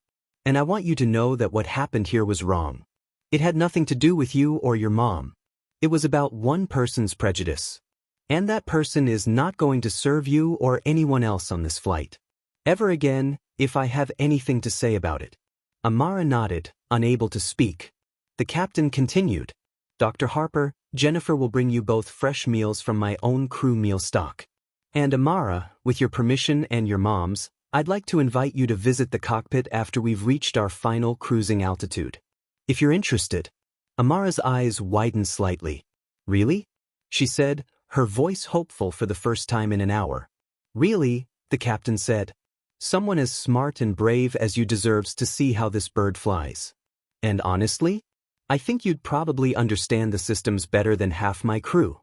And I want you to know that what happened here was wrong. It had nothing to do with you or your mom. It was about one person's prejudice. And that person is not going to serve you or anyone else on this flight ever again, if I have anything to say about it. Amara nodded, unable to speak. The captain continued. Dr. Harper, Jennifer will bring you both fresh meals from my own crew meal stock. And Amara, with your permission and your mom's, I'd like to invite you to visit the cockpit after we've reached our final cruising altitude. If you're interested. Amara's eyes widened slightly. Really? She said, her voice hopeful for the first time in an hour. Really, the captain said. Someone as smart and brave as you deserves to see how this bird flies. And honestly, I think you'd probably understand the systems better than half my crew.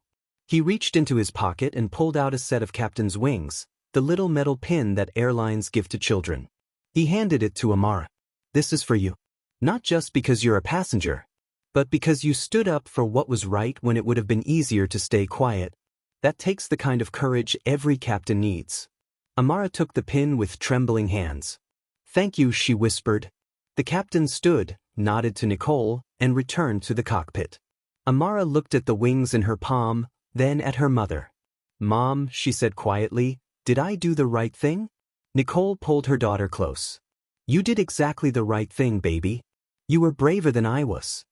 He reached into his pocket and pulled out a set of captain's wings, the little metal pin that airlines give to children. He handed it to Amara. This is for you. Not just because you're a passenger, but because you stood up for what was right when it would have been easier to stay quiet. That takes the kind of courage every captain needs. Amara took the pin with trembling hands. Thank you, she whispered. The captain stood, nodded to Nicole, and returned to the cockpit. Amara looked at the wings in her palm, then at her mother. Mom, she said quietly, did I do the right thing? Nicole pulled her daughter close. You did exactly the right thing, baby. You were braver than I was.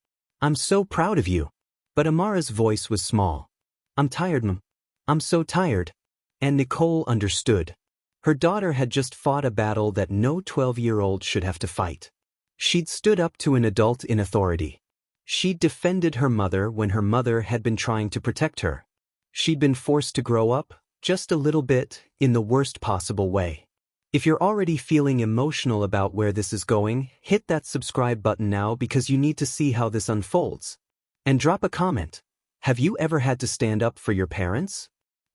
I'm so proud of you. But Amara's voice was small. I'm tired, Mom. I'm so tired. And Nicole understood. Her daughter had just fought a battle that no 12-year-old should have to fight. She'd stood up to an adult in authority. She'd defended her mother when her mother had been trying to protect her. She'd been forced to grow up, just a little bit, in the worst possible way. If you're already feeling emotional about where this is going, hit that subscribe button now because you need to see how this unfolds. And drop a comment. Have you ever had to stand up for your parents?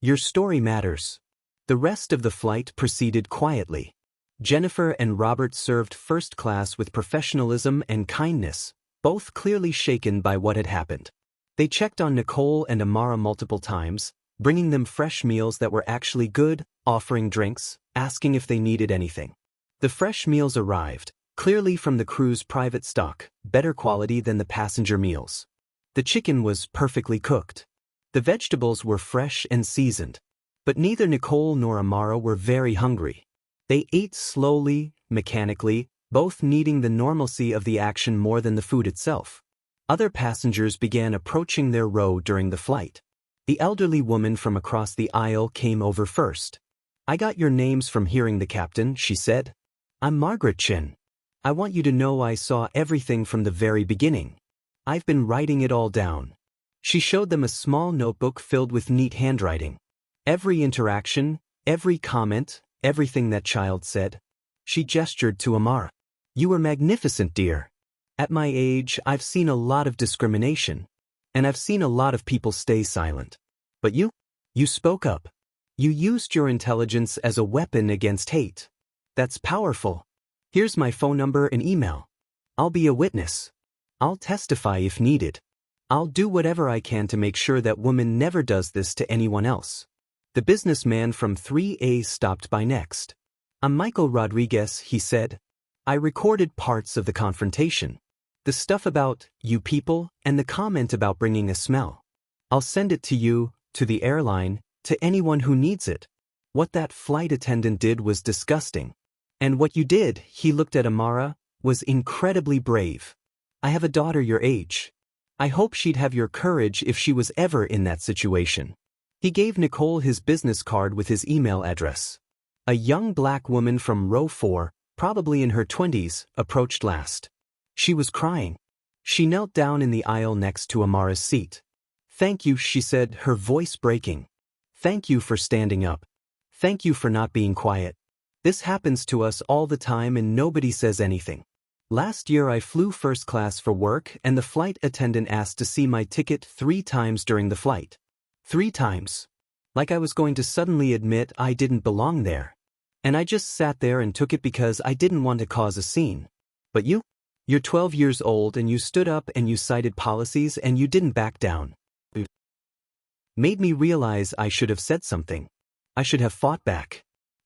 Your story matters. The rest of the flight proceeded quietly. Jennifer and Robert served first class with professionalism and kindness, both clearly shaken by what had happened. They checked on Nicole and Amara multiple times, bringing them fresh meals that were actually good, offering drinks, asking if they needed anything. The fresh meals arrived, clearly from the crew's private stock, better quality than the passenger meals. The chicken was perfectly cooked. The vegetables were fresh and seasoned. But neither Nicole nor Amara were very hungry. They ate slowly, mechanically, both needing the normalcy of the action more than the food itself. Other passengers began approaching their row during the flight. The elderly woman from across the aisle came over first. I got your names from hearing the captain, she said. I'm Margaret Chin. I want you to know I saw everything from the very beginning. I've been writing it all down. She showed them a small notebook filled with neat handwriting. Every interaction, every comment, everything that child said. She gestured to Amara. You were magnificent, dear. At my age, I've seen a lot of discrimination. And I've seen a lot of people stay silent. But you spoke up. You used your intelligence as a weapon against hate. That's powerful. Here's my phone number and email. I'll be a witness. I'll testify if needed. I'll do whatever I can to make sure that woman never does this to anyone else. The businessman from 3A stopped by next. I'm Michael Rodriguez, he said. I recorded parts of the confrontation. The stuff about you people and the comment about bringing a smell. I'll send it to you, to the airline, to anyone who needs it. What that flight attendant did was disgusting. And what you did, he looked at Amara, was incredibly brave. I have a daughter your age. I hope she'd have your courage if she was ever in that situation. He gave Nicole his business card with his email address. A young black woman from row 4, probably in her 20s, approached last. She was crying. She knelt down in the aisle next to Amara's seat. Thank you, she said, her voice breaking. Thank you for standing up. Thank you for not being quiet. This happens to us all the time and nobody says anything. Last year I flew first class for work and the flight attendant asked to see my ticket 3 times during the flight. 3 times. Like I was going to suddenly admit I didn't belong there. And I just sat there and took it because I didn't want to cause a scene. But you? You're 12 years old and you stood up and you cited policies and you didn't back down. Made me realize I should have said something. I should have fought back.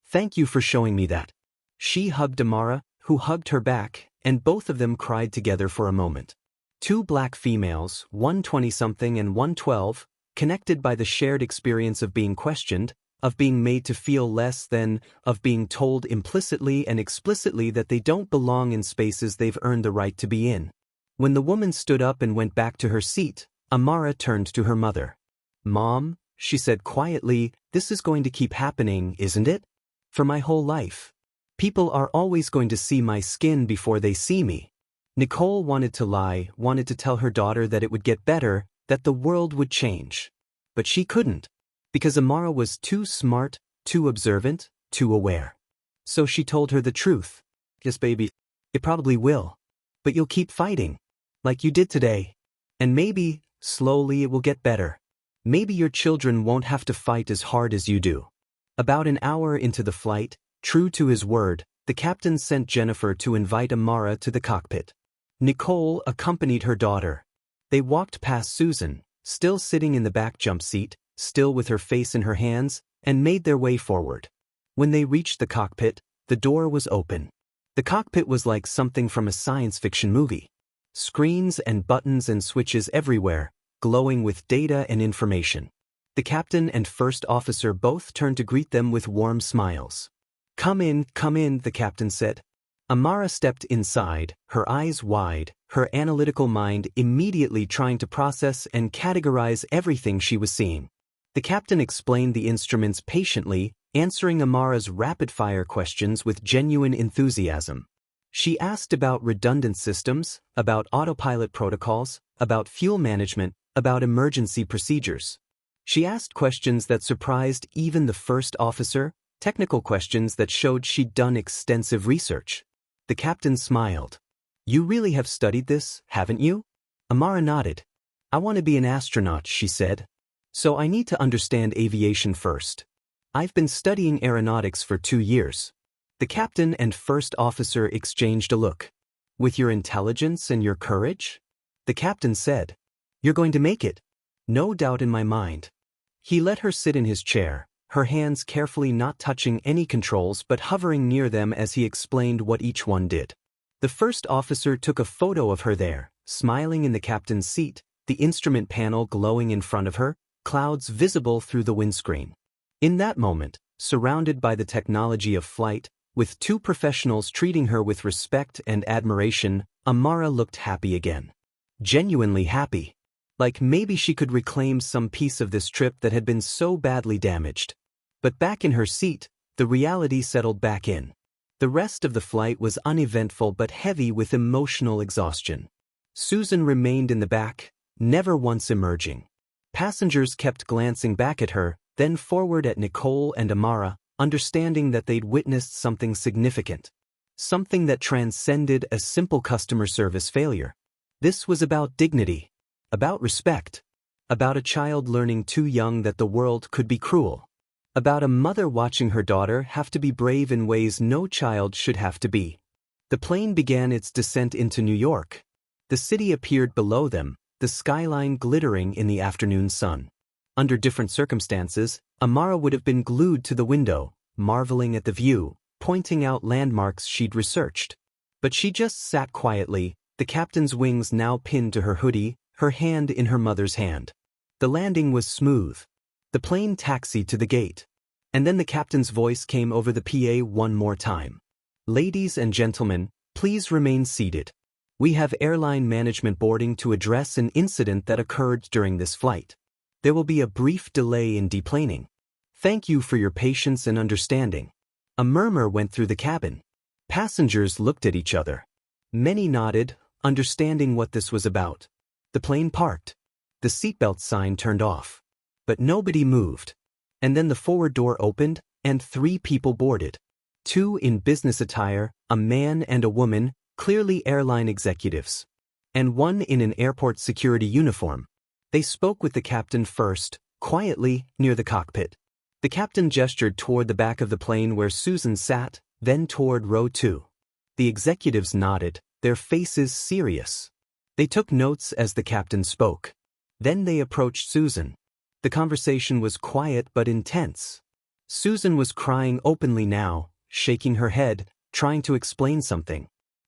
Thank you for showing me that. She hugged Amara, who hugged her back, and both of them cried together for a moment. Two black females, one 20-something and one 12, connected by the shared experience of being questioned, of being made to feel less than, of being told implicitly and explicitly that they don't belong in spaces they've earned the right to be in. When the woman stood up and went back to her seat, Amara turned to her mother. "Mom," she said quietly, "this is going to keep happening, isn't it? For my whole life. People are always going to see my skin before they see me." Nicole wanted to lie, wanted to tell her daughter that it would get better, that the world would change. But she couldn't. Because Amara was too smart, too observant, too aware. So she told her the truth. "Yes, baby, it probably will. But you'll keep fighting. Like you did today. And maybe, slowly it will get better. Maybe your children won't have to fight as hard as you do." About an hour into the flight, true to his word, the captain sent Jennifer to invite Amara to the cockpit. Nicole accompanied her daughter. They walked past Susan, still sitting in the back jump seat, still with her face in her hands, and made their way forward. When they reached the cockpit, the door was open. The cockpit was like something from a science fiction movie. Screens and buttons and switches everywhere, glowing with data and information. The captain and first officer both turned to greet them with warm smiles. Come in," the captain said. Amara stepped inside, her eyes wide, her analytical mind immediately trying to process and categorize everything she was seeing. The captain explained the instruments patiently, answering Amara's rapid-fire questions with genuine enthusiasm. She asked about redundant systems, about autopilot protocols, about fuel management, about emergency procedures. She asked questions that surprised even the first officer, technical questions that showed she'd done extensive research. The captain smiled. "You really have studied this, haven't you?" Amara nodded. "I want to be an astronaut," she said. "So I need to understand aviation first. I've been studying aeronautics for 2 years." The captain and first officer exchanged a look. "With your intelligence and your courage?" The captain said. "You're going to make it. No doubt in my mind." He let her sit in his chair, her hands carefully not touching any controls but hovering near them as he explained what each one did. The first officer took a photo of her there, smiling in the captain's seat, the instrument panel glowing in front of her, clouds visible through the windscreen. In that moment, surrounded by the technology of flight, with two professionals treating her with respect and admiration, Amara looked happy again. Genuinely happy. Like maybe she could reclaim some piece of this trip that had been so badly damaged. But back in her seat, the reality settled back in. The rest of the flight was uneventful but heavy with emotional exhaustion. Susan remained in the back, never once emerging. Passengers kept glancing back at her, then forward at Nicole and Amara, understanding that they'd witnessed something significant. Something that transcended a simple customer service failure. This was about dignity. About respect. About a child learning too young that the world could be cruel. About a mother watching her daughter have to be brave in ways no child should have to be. The plane began its descent into New York. The city appeared below them, the skyline glittering in the afternoon sun. Under different circumstances, Amara would have been glued to the window, marveling at the view, pointing out landmarks she'd researched. But she just sat quietly, the captain's wings now pinned to her hoodie, her hand in her mother's hand. The landing was smooth. The plane taxied to the gate. And then the captain's voice came over the PA one more time. "Ladies and gentlemen, please remain seated. We have airline management boarding to address an incident that occurred during this flight. There will be a brief delay in deplaning. Thank you for your patience and understanding." A murmur went through the cabin. Passengers looked at each other. Many nodded, understanding what this was about. The plane parked. The seatbelt sign turned off. But nobody moved. And then the forward door opened, and 3 people boarded. 2 in business attire, a man and a woman, clearly airline executives. And 1 in an airport security uniform. They spoke with the captain first, quietly, near the cockpit. The captain gestured toward the back of the plane where Susan sat, then toward row 2. The executives nodded, their faces serious. They took notes as the captain spoke. Then they approached Susan. The conversation was quiet but intense. Susan was crying openly now, shaking her head, trying to explain something.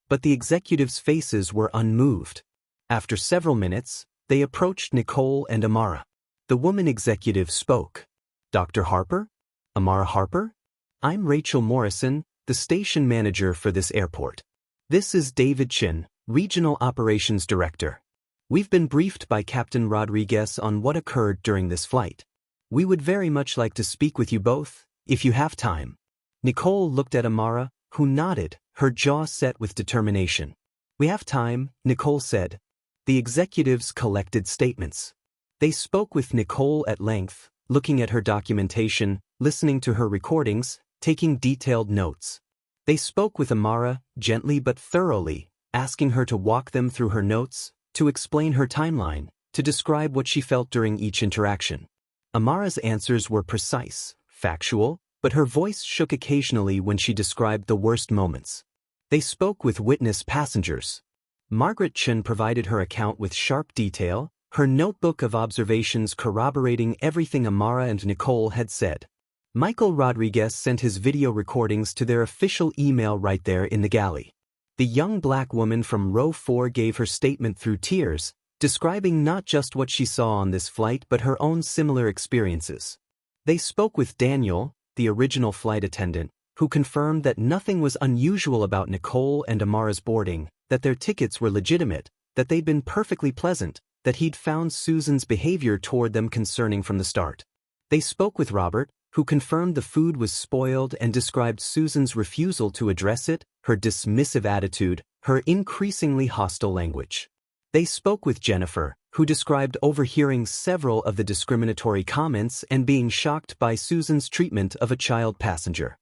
But the executives' faces were unmoved. After several minutes, they approached Nicole and Amara. The woman executive spoke. "Dr. Harper? Amara Harper? I'm Rachel Morrison, the station manager for this airport. This is David Chin, Regional Operations Director. We've been briefed by Captain Rodriguez on what occurred during this flight. We would very much like to speak with you both, if you have time." Nicole looked at Amara, who nodded, her jaw set with determination. "We have time," Nicole said. The executives collected statements. They spoke with Nicole at length, looking at her documentation, listening to her recordings, taking detailed notes. They spoke with Amara, gently but thoroughly, asking her to walk them through her notes, to explain her timeline, to describe what she felt during each interaction. Amara's answers were precise, factual, but her voice shook occasionally when she described the worst moments. They spoke with witness passengers. Margaret Chen provided her account with sharp detail, her notebook of observations corroborating everything Amara and Nicole had said. Michael Rodriguez sent his video recordings to their official email right there in the galley. The young black woman from row 4 gave her statement through tears, describing not just what she saw on this flight but her own similar experiences. They spoke with Daniel, the original flight attendant, who confirmed that nothing was unusual about Nicole and Amara's boarding, that their tickets were legitimate, that they'd been perfectly pleasant, that he'd found Susan's behavior toward them concerning from the start. They spoke with Robert, who confirmed the food was spoiled and described Susan's refusal to address it, her dismissive attitude, her increasingly hostile language. They spoke with Jennifer, who described overhearing several of the discriminatory comments and being shocked by Susan's treatment of a child passenger.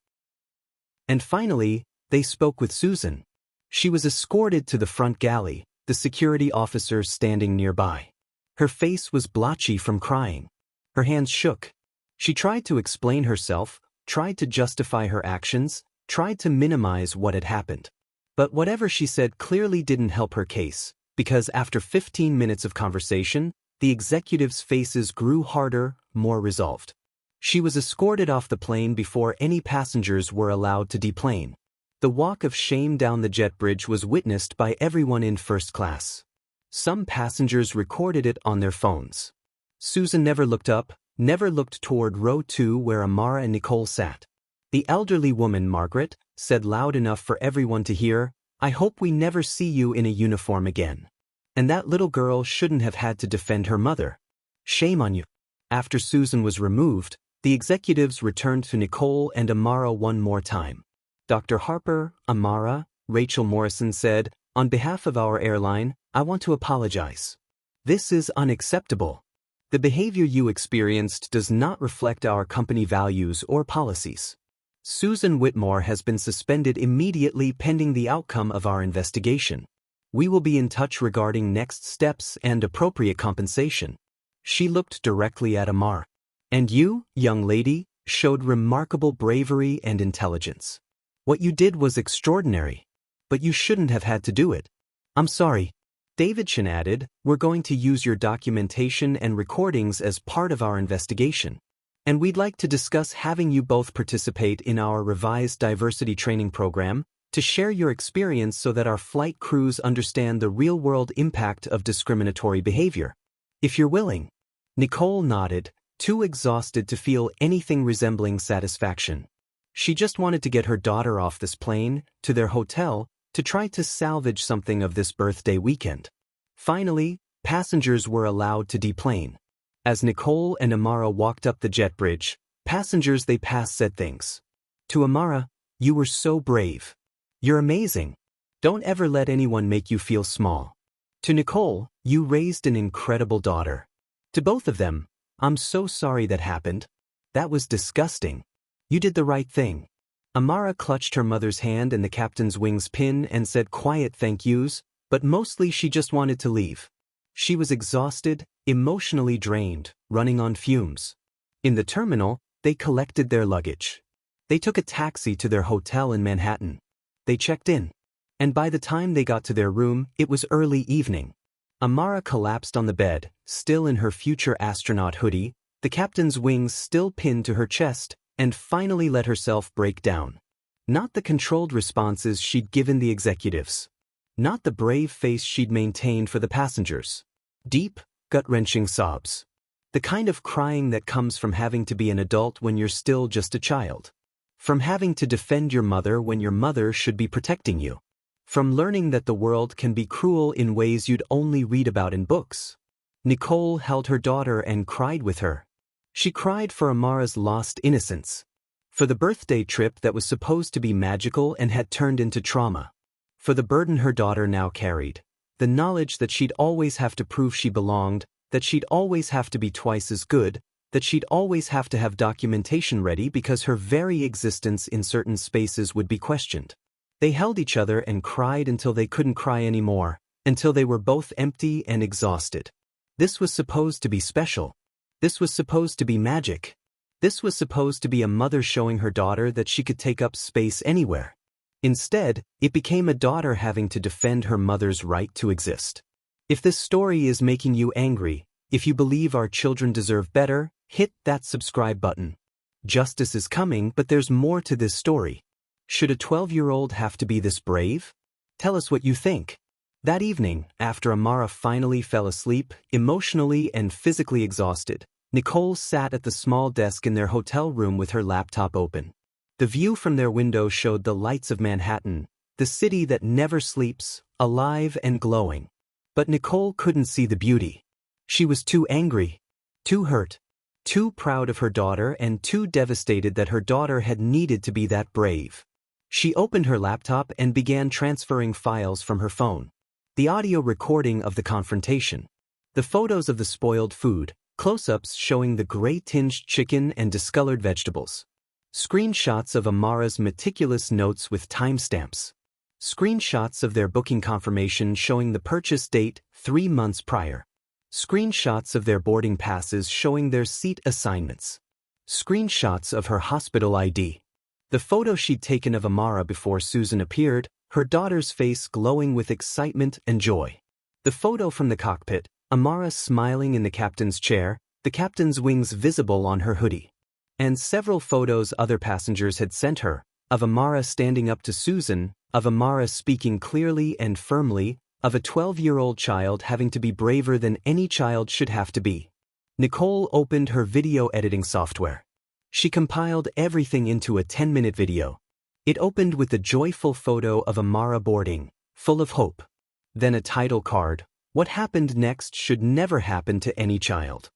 And finally, they spoke with Susan. She was escorted to the front galley, the security officer standing nearby. Her face was blotchy from crying. Her hands shook. She tried to explain herself, tried to justify her actions, tried to minimize what had happened. But whatever she said clearly didn't help her case, because after 15 minutes of conversation, the executives' faces grew harder, more resolved. She was escorted off the plane before any passengers were allowed to deplane. The walk of shame down the jet bridge was witnessed by everyone in first class. Some passengers recorded it on their phones. Susan never looked up, never looked toward row 2 where Amara and Nicole sat. The elderly woman, Margaret, said loud enough for everyone to hear, "I hope we never see you in a uniform again. And that little girl shouldn't have had to defend her mother. Shame on you." After Susan was removed, the executives returned to Nicole and Amara one more time. "Dr. Harper, Amara," Rachel Morrison said, "on behalf of our airline, I want to apologize. This is unacceptable. The behavior you experienced does not reflect our company values or policies. Susan Whitmore has been suspended immediately pending the outcome of our investigation. We will be in touch regarding next steps and appropriate compensation." She looked directly at Amara. "And you, young lady, showed remarkable bravery and intelligence. What you did was extraordinary. But you shouldn't have had to do it. I'm sorry." David Chin added, "We're going to use your documentation and recordings as part of our investigation. And we'd like to discuss having you both participate in our revised diversity training program to share your experience so that our flight crews understand the real-world impact of discriminatory behavior. If you're willing." Nicole nodded, too exhausted to feel anything resembling satisfaction. She just wanted to get her daughter off this plane, to their hotel, to try to salvage something of this birthday weekend. Finally, passengers were allowed to deplane. As Nicole and Amara walked up the jet bridge, passengers they passed said things. To Amara, "You were so brave. You're amazing. Don't ever let anyone make you feel small." To Nicole, "You raised an incredible daughter." To both of them, "I'm so sorry that happened. That was disgusting. You did the right thing." Amara clutched her mother's hand and the captain's wings pin and said quiet thank yous, but mostly she just wanted to leave. She was exhausted, emotionally drained, running on fumes. In the terminal, they collected their luggage. They took a taxi to their hotel in Manhattan. They checked in. And by the time they got to their room, it was early evening. Amara collapsed on the bed, still in her future astronaut hoodie, the captain's wings still pinned to her chest, and finally let herself break down. Not the controlled responses she'd given the executives. Not the brave face she'd maintained for the passengers. Deep, gut-wrenching sobs. The kind of crying that comes from having to be an adult when you're still just a child. From having to defend your mother when your mother should be protecting you. From learning that the world can be cruel in ways you'd only read about in books. Nicole held her daughter and cried with her. She cried for Amara's lost innocence. For the birthday trip that was supposed to be magical and had turned into trauma. For the burden her daughter now carried. The knowledge that she'd always have to prove she belonged, that she'd always have to be twice as good, that she'd always have to have documentation ready because her very existence in certain spaces would be questioned. They held each other and cried until they couldn't cry anymore, until they were both empty and exhausted. This was supposed to be special. This was supposed to be magic. This was supposed to be a mother showing her daughter that she could take up space anywhere. Instead, it became a daughter having to defend her mother's right to exist. If this story is making you angry, if you believe our children deserve better, hit that subscribe button. Justice is coming, but there's more to this story. Should a 12-year-old have to be this brave? Tell us what you think. That evening, after Amara finally fell asleep, emotionally and physically exhausted, Nicole sat at the small desk in their hotel room with her laptop open. The view from their window showed the lights of Manhattan, the city that never sleeps, alive and glowing. But Nicole couldn't see the beauty. She was too angry, too hurt, too proud of her daughter and too devastated that her daughter had needed to be that brave. She opened her laptop and began transferring files from her phone. The audio recording of the confrontation. The photos of the spoiled food, close-ups showing the gray-tinged chicken and discolored vegetables. Screenshots of Amara's meticulous notes with timestamps. Screenshots of their booking confirmation showing the purchase date 3 months prior. Screenshots of their boarding passes showing their seat assignments. Screenshots of her hospital ID. The photo she'd taken of Amara before Susan appeared, her daughter's face glowing with excitement and joy. The photo from the cockpit, Amara smiling in the captain's chair, the captain's wings visible on her hoodie. And several photos other passengers had sent her, of Amara standing up to Susan, of Amara speaking clearly and firmly, of a 12-year-old child having to be braver than any child should have to be. Nicole opened her video editing software. She compiled everything into a 10-minute video. It opened with a joyful photo of Amara boarding, full of hope. Then a title card, "What happened next should never happen to any child."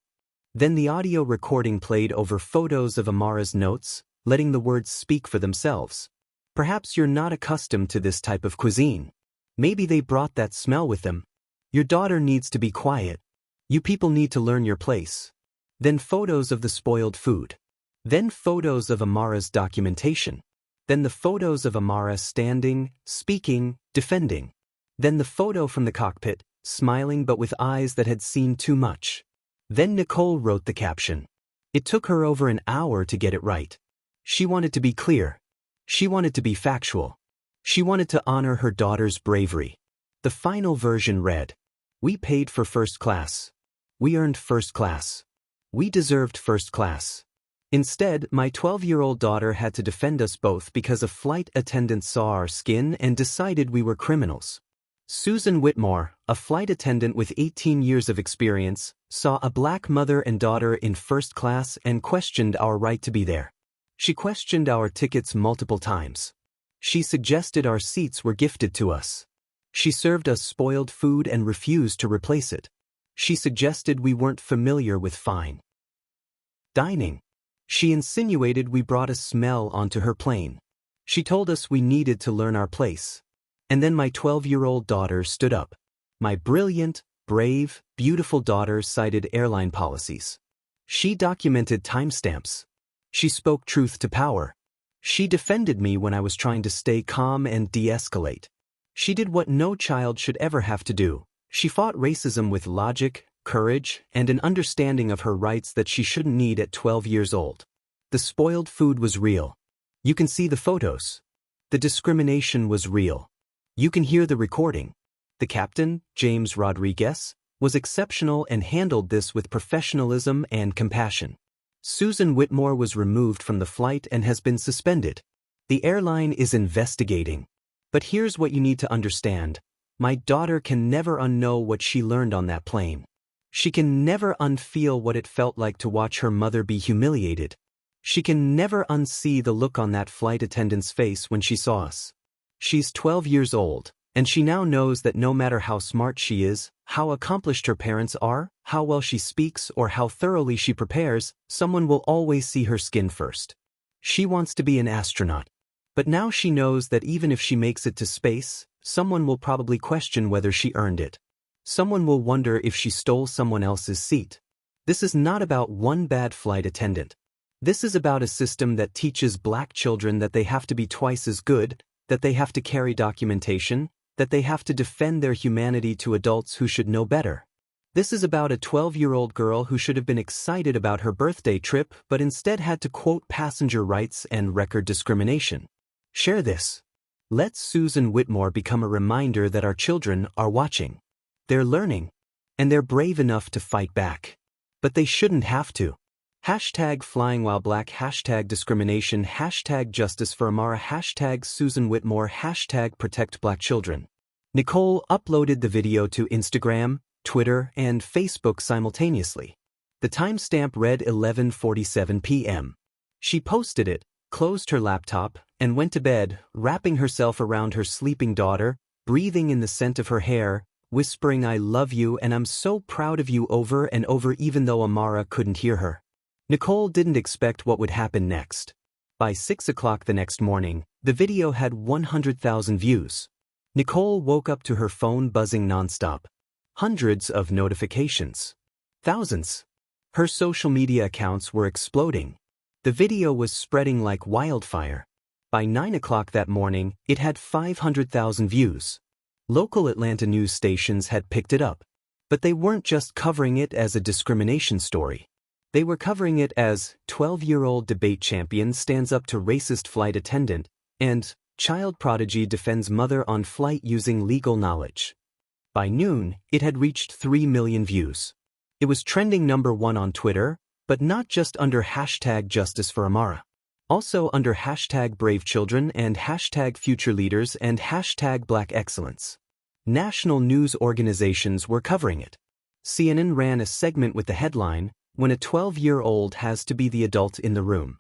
Then the audio recording played over photos of Amara's notes, letting the words speak for themselves. Perhaps you're not accustomed to this type of cuisine. Maybe they brought that smell with them. Your daughter needs to be quiet. You people need to learn your place. Then photos of the spoiled food. Then photos of Amara's documentation. Then the photos of Amara standing, speaking, defending. Then the photo from the cockpit, smiling but with eyes that had seen too much. Then Nicole wrote the caption. It took her over an hour to get it right. She wanted to be clear. She wanted to be factual. She wanted to honor her daughter's bravery. The final version read, "We paid for first class. We earned first class. We deserved first class. Instead, my 12-year-old daughter had to defend us both because a flight attendant saw our skin and decided we were criminals. Susan Whitmore, a flight attendant with 18 years of experience, saw a black mother and daughter in first class and questioned our right to be there. She questioned our tickets multiple times. She suggested our seats were gifted to us. She served us spoiled food and refused to replace it. She suggested we weren't familiar with fine dining. She insinuated we brought a smell onto her plane. She told us we needed to learn our place. And then my 12-year-old daughter stood up. My brilliant, brave, beautiful daughter cited airline policies. She documented timestamps. She spoke truth to power. She defended me when I was trying to stay calm and de-escalate. She did what no child should ever have to do, She fought racism with logic, courage, and an understanding of her rights that she shouldn't need at 12 years old. The spoiled food was real. You can see the photos. The discrimination was real. You can hear the recording. The captain, James Rodriguez, was exceptional and handled this with professionalism and compassion. Susan Whitmore was removed from the flight and has been suspended. The airline is investigating. But here's what you need to understand. My daughter can never unknow what she learned on that plane. She can never unfeel what it felt like to watch her mother be humiliated. She can never unsee the look on that flight attendant's face when she saw us. She's 12 years old, and she now knows that no matter how smart she is, how accomplished her parents are, how well she speaks, or how thoroughly she prepares, someone will always see her skin first. She wants to be an astronaut. But now she knows that even if she makes it to space, someone will probably question whether she earned it. Someone will wonder if she stole someone else's seat. This is not about one bad flight attendant. This is about a system that teaches black children that they have to be twice as good, that they have to carry documentation, that they have to defend their humanity to adults who should know better. This is about a 12-year-old girl who should have been excited about her birthday trip but instead had to quote passenger rights and record discrimination. Share this. Let Susan Whitmore become a reminder that our children are watching. They're learning. And they're brave enough to fight back. But they shouldn't have to. Hashtag flying while black, hashtag discrimination, hashtag justice for Amara, hashtag Susan Whitmore, hashtag protect black children. Nicole uploaded the video to Instagram, Twitter, and Facebook simultaneously. The timestamp read 11:47 p.m. She posted it, closed her laptop, and went to bed, wrapping herself around her sleeping daughter, breathing in the scent of her hair, whispering "I love you and I'm so proud of you" over and over even though Amara couldn't hear her. Nicole didn't expect what would happen next. By 6 o'clock the next morning, the video had 100,000 views. Nicole woke up to her phone buzzing nonstop. Hundreds of notifications. Thousands. Her social media accounts were exploding. The video was spreading like wildfire. By 9 o'clock that morning, it had 500,000 views. Local Atlanta news stations had picked it up. But they weren't just covering it as a discrimination story. They were covering it as 12-year-old debate champion stands up to racist flight attendant and child prodigy defends mother on flight using legal knowledge. By noon, it had reached 3 million views. It was trending #1 on Twitter, but not just under hashtag justice for Amara. Also under hashtag brave children and hashtag future leaders and hashtag black excellence. National news organizations were covering it. CNN ran a segment with the headline, "When a 12-year-old has to be the adult in the room."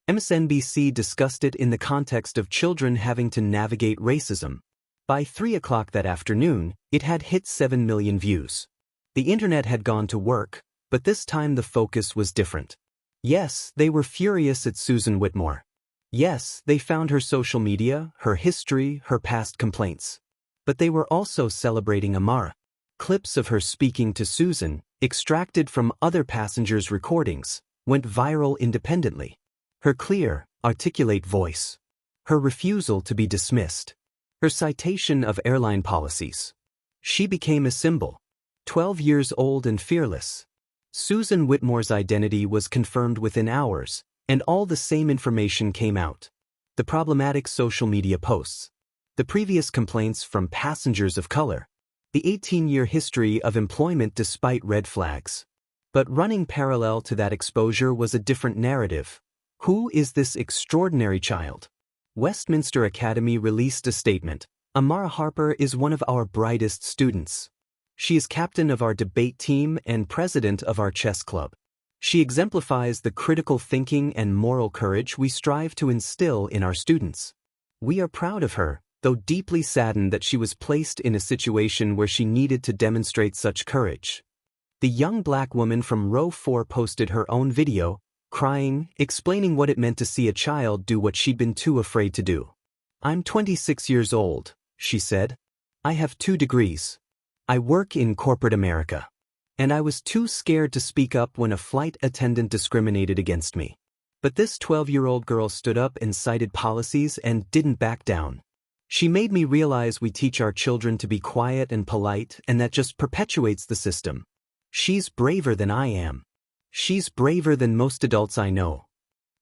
MSNBC discussed it in the context of children having to navigate racism. By 3 o'clock that afternoon, it had hit 7 million views. The internet had gone to work, but this time the focus was different. Yes, they were furious at Susan Whitmore. Yes, they found her social media, her history, her past complaints. But they were also celebrating Amara. Clips of her speaking to Susan, extracted from other passengers' recordings, went viral independently. Her clear, articulate voice. Her refusal to be dismissed. Her citation of airline policies. She became a symbol. 12 years old and fearless. Susan Whitmore's identity was confirmed within hours, and all the same information came out. The problematic social media posts. The previous complaints from passengers of color. The 18-year history of employment despite red flags. But running parallel to that exposure was a different narrative. Who is this extraordinary child? Westminster Academy released a statement. Amara Harper is one of our brightest students. She is captain of our debate team and president of our chess club. She exemplifies the critical thinking and moral courage we strive to instill in our students. We are proud of her, though deeply saddened that she was placed in a situation where she needed to demonstrate such courage. The young black woman from row 4 posted her own video, crying, explaining what it meant to see a child do what she'd been too afraid to do. "I'm 26 years old," she said. "I have 2 degrees. I work in corporate America. And I was too scared to speak up when a flight attendant discriminated against me. But this 12-year-old girl stood up and cited policies and didn't back down. She made me realize we teach our children to be quiet and polite, and that just perpetuates the system. She's braver than I am. She's braver than most adults I know.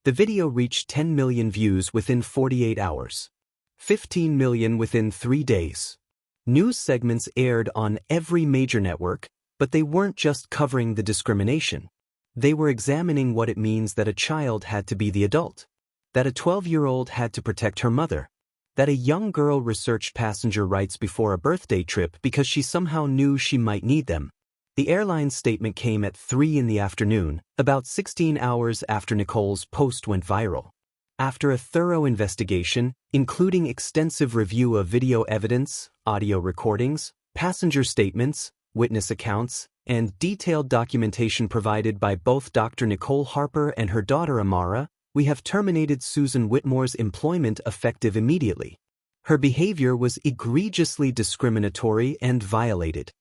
The video reached 10 million views within 48 hours. 15 million within 3 days. News segments aired on every major network, but they weren't just covering the discrimination. They were examining what it means that a child had to be the adult. That a 12-year-old had to protect her mother. That a young girl researched passenger rights before a birthday trip because she somehow knew she might need them. The airline's statement came at 3 in the afternoon, about 16 hours after Nicole's post went viral. After a thorough investigation, including extensive review of video evidence, audio recordings, passenger statements, witness accounts, and detailed documentation provided by both Dr. Nicole Harper and her daughter Amara, we have terminated Susan Whitmore's employment effective immediately. Her behavior was egregiously discriminatory and violated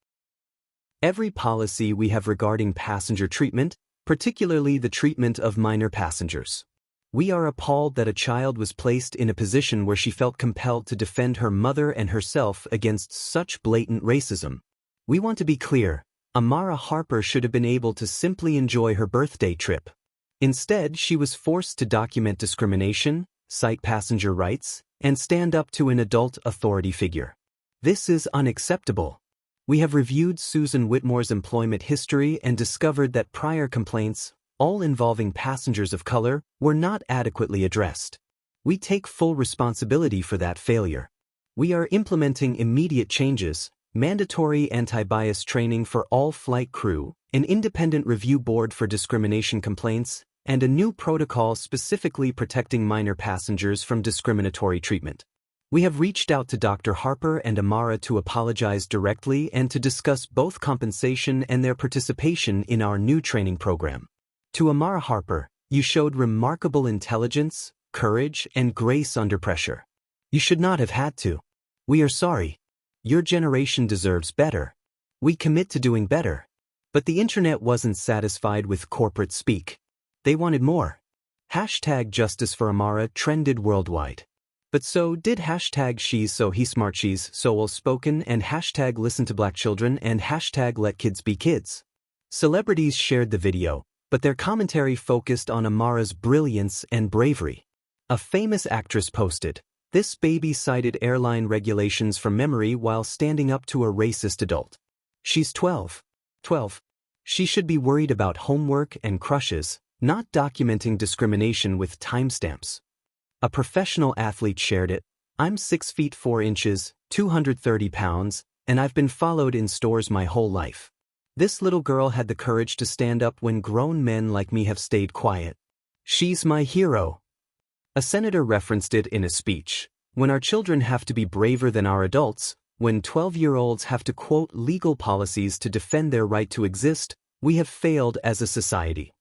every policy we have regarding passenger treatment, particularly the treatment of minor passengers. We are appalled that a child was placed in a position where she felt compelled to defend her mother and herself against such blatant racism. We want to be clear, Amara Harper should have been able to simply enjoy her birthday trip. Instead, she was forced to document discrimination, cite passenger rights, and stand up to an adult authority figure. This is unacceptable. We have reviewed Susan Whitmore's employment history and discovered that prior complaints, all involving passengers of color, were not adequately addressed. We take full responsibility for that failure. We are implementing immediate changes, mandatory anti-bias training for all flight crew, an independent review board for discrimination complaints, and a new protocol specifically protecting minor passengers from discriminatory treatment. We have reached out to Dr. Harper and Amara to apologize directly and to discuss both compensation and their participation in our new training program. To Amara Harper, you showed remarkable intelligence, courage, and grace under pressure. You should not have had to. We are sorry. Your generation deserves better. We commit to doing better. But the internet wasn't satisfied with corporate speak. They wanted more. Hashtag Justice for Amara trended worldwide. But so did hashtag She's So He Smart She's So Well Spoken and hashtag Listen to Black Children and hashtag Let Kids Be Kids. Celebrities shared the video, but their commentary focused on Amara's brilliance and bravery. A famous actress posted, "This baby cited airline regulations from memory while standing up to a racist adult. She's 12. 12. She should be worried about homework and crushes, not documenting discrimination with timestamps." A professional athlete shared it, "I'm 6 feet 4 inches, 230 pounds, and I've been followed in stores my whole life. This little girl had the courage to stand up when grown men like me have stayed quiet. She's my hero." A senator referenced it in a speech. When our children have to be braver than our adults, when 12-year-olds have to quote legal policies to defend their right to exist, we have failed as a society.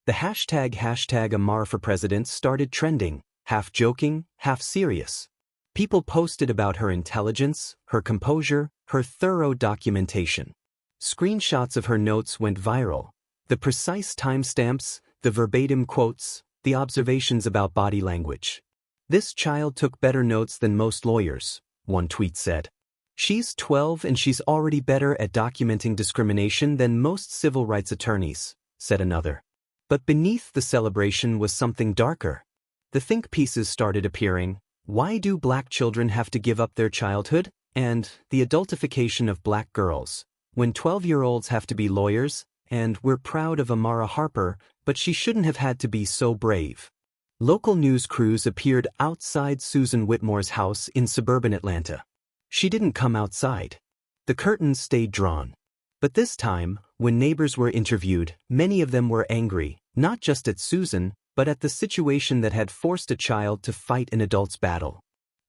The hashtag Amara for President started trending, half joking, half serious. People posted about her intelligence, her composure, her thorough documentation. Screenshots of her notes went viral. The precise timestamps, the verbatim quotes, the observations about body language. "This child took better notes than most lawyers," one tweet said. "She's 12 and she's already better at documenting discrimination than most civil rights attorneys," said another. But beneath the celebration was something darker. The think pieces started appearing. Why do black children have to give up their childhood? And the adultification of black girls. When 12-year-olds have to be lawyers, and we're proud of Amara Harper, but she shouldn't have had to be so brave. Local news crews appeared outside Susan Whitmore's house in suburban Atlanta. She didn't come outside. The curtains stayed drawn. But this time, when neighbors were interviewed, many of them were angry, not just at Susan, but at the situation that had forced a child to fight an adult's battle.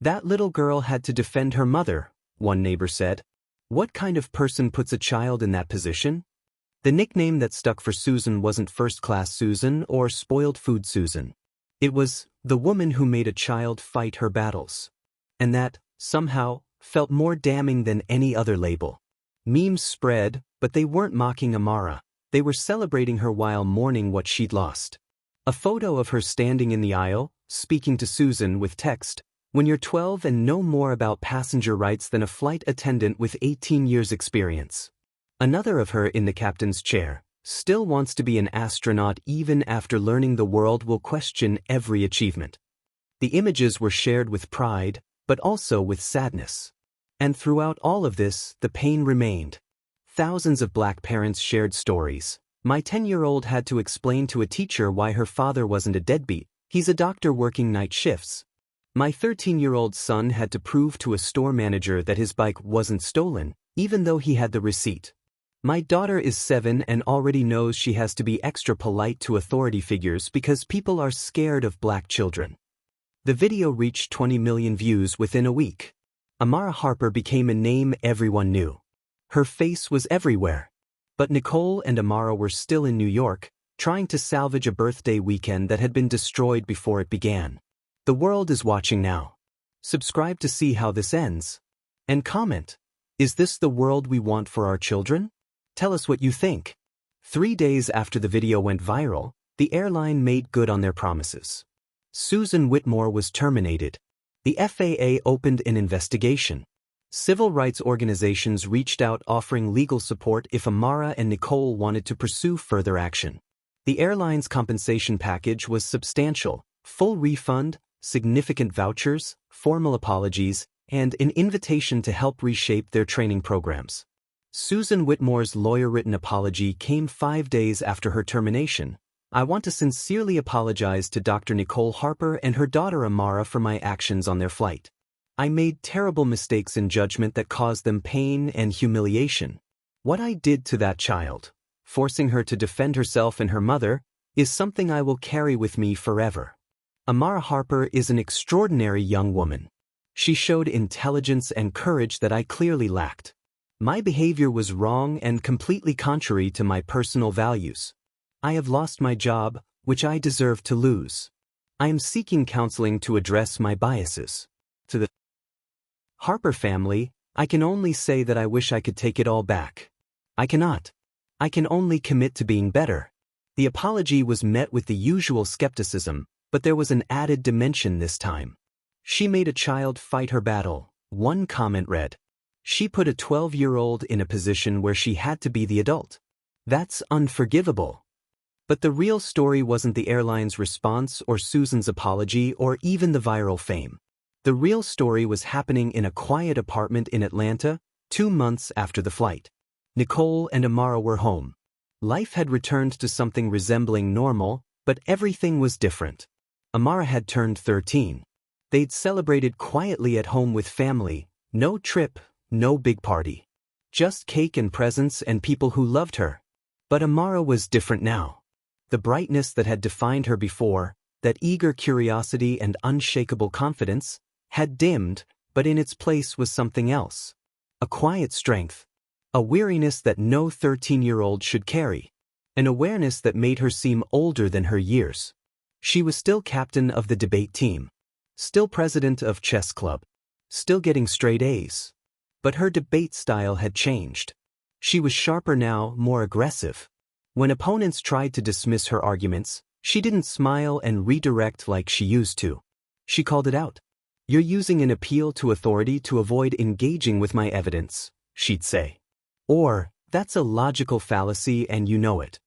"That little girl had to defend her mother," one neighbor said. "What kind of person puts a child in that position?" The nickname that stuck for Susan wasn't First-Class Susan or Spoiled Food Susan. It was the woman who made a child fight her battles. And that, somehow, felt more damning than any other label. Memes spread, but they weren't mocking Amara. They were celebrating her while mourning what she'd lost. A photo of her standing in the aisle, speaking to Susan with text, When you're 12 and know more about passenger rights than a flight attendant with 18 years experience. Another of her in the captain's chair still wants to be an astronaut even after learning the world will question every achievement. The images were shared with pride, but also with sadness. And throughout all of this, the pain remained. Thousands of black parents shared stories. My 10-year-old had to explain to a teacher why her father wasn't a deadbeat. He's a doctor working night shifts. My 13-year-old son had to prove to a store manager that his bike wasn't stolen, even though he had the receipt. My daughter is 7 and already knows she has to be extra polite to authority figures because people are scared of black children. The video reached 20 million views within a week. Amara Harper became a name everyone knew. Her face was everywhere. But Nicole and Amara were still in New York, trying to salvage a birthday weekend that had been destroyed before it began. The world is watching now. Subscribe to see how this ends. And comment, is this the world we want for our children? Tell us what you think. 3 days after the video went viral, the airline made good on their promises. Susan Whitmore was terminated. The FAA opened an investigation. Civil rights organizations reached out offering legal support if Amara and Nicole wanted to pursue further action. The airline's compensation package was substantial: full refund, significant vouchers, formal apologies, and an invitation to help reshape their training programs. Susan Whitmore's lawyer-written apology came 5 days after her termination. I want to sincerely apologize to Dr. Nicole Harper and her daughter Amara for my actions on their flight. I made terrible mistakes in judgment that caused them pain and humiliation. What I did to that child, forcing her to defend herself and her mother, is something I will carry with me forever. Amara Harper is an extraordinary young woman. She showed intelligence and courage that I clearly lacked. My behavior was wrong and completely contrary to my personal values. I have lost my job, which I deserve to lose. I am seeking counseling to address my biases. To the Harper family, I can only say that I wish I could take it all back. I cannot. I can only commit to being better. The apology was met with the usual skepticism, but there was an added dimension this time. She made a child fight her battle. One comment read, "She put a 12-year-old in a position where she had to be the adult. That's unforgivable." But the real story wasn't the airline's response or Susan's apology or even the viral fame. The real story was happening in a quiet apartment in Atlanta, 2 months after the flight. Nicole and Amara were home. Life had returned to something resembling normal, but everything was different. Amara had turned 13. They'd celebrated quietly at home with family, no trip, no big party. Just cake and presents and people who loved her. But Amara was different now. The brightness that had defined her before, that eager curiosity and unshakable confidence, had dimmed, but in its place was something else. A quiet strength. A weariness that no 13-year-old should carry. An awareness that made her seem older than her years. She was still captain of the debate team. Still president of chess club. Still getting straight A's. But her debate style had changed. She was sharper now, more aggressive. When opponents tried to dismiss her arguments, she didn't smile and redirect like she used to. She called it out. "You're using an appeal to authority to avoid engaging with my evidence," she'd say. Or, "That's a logical fallacy and you know it."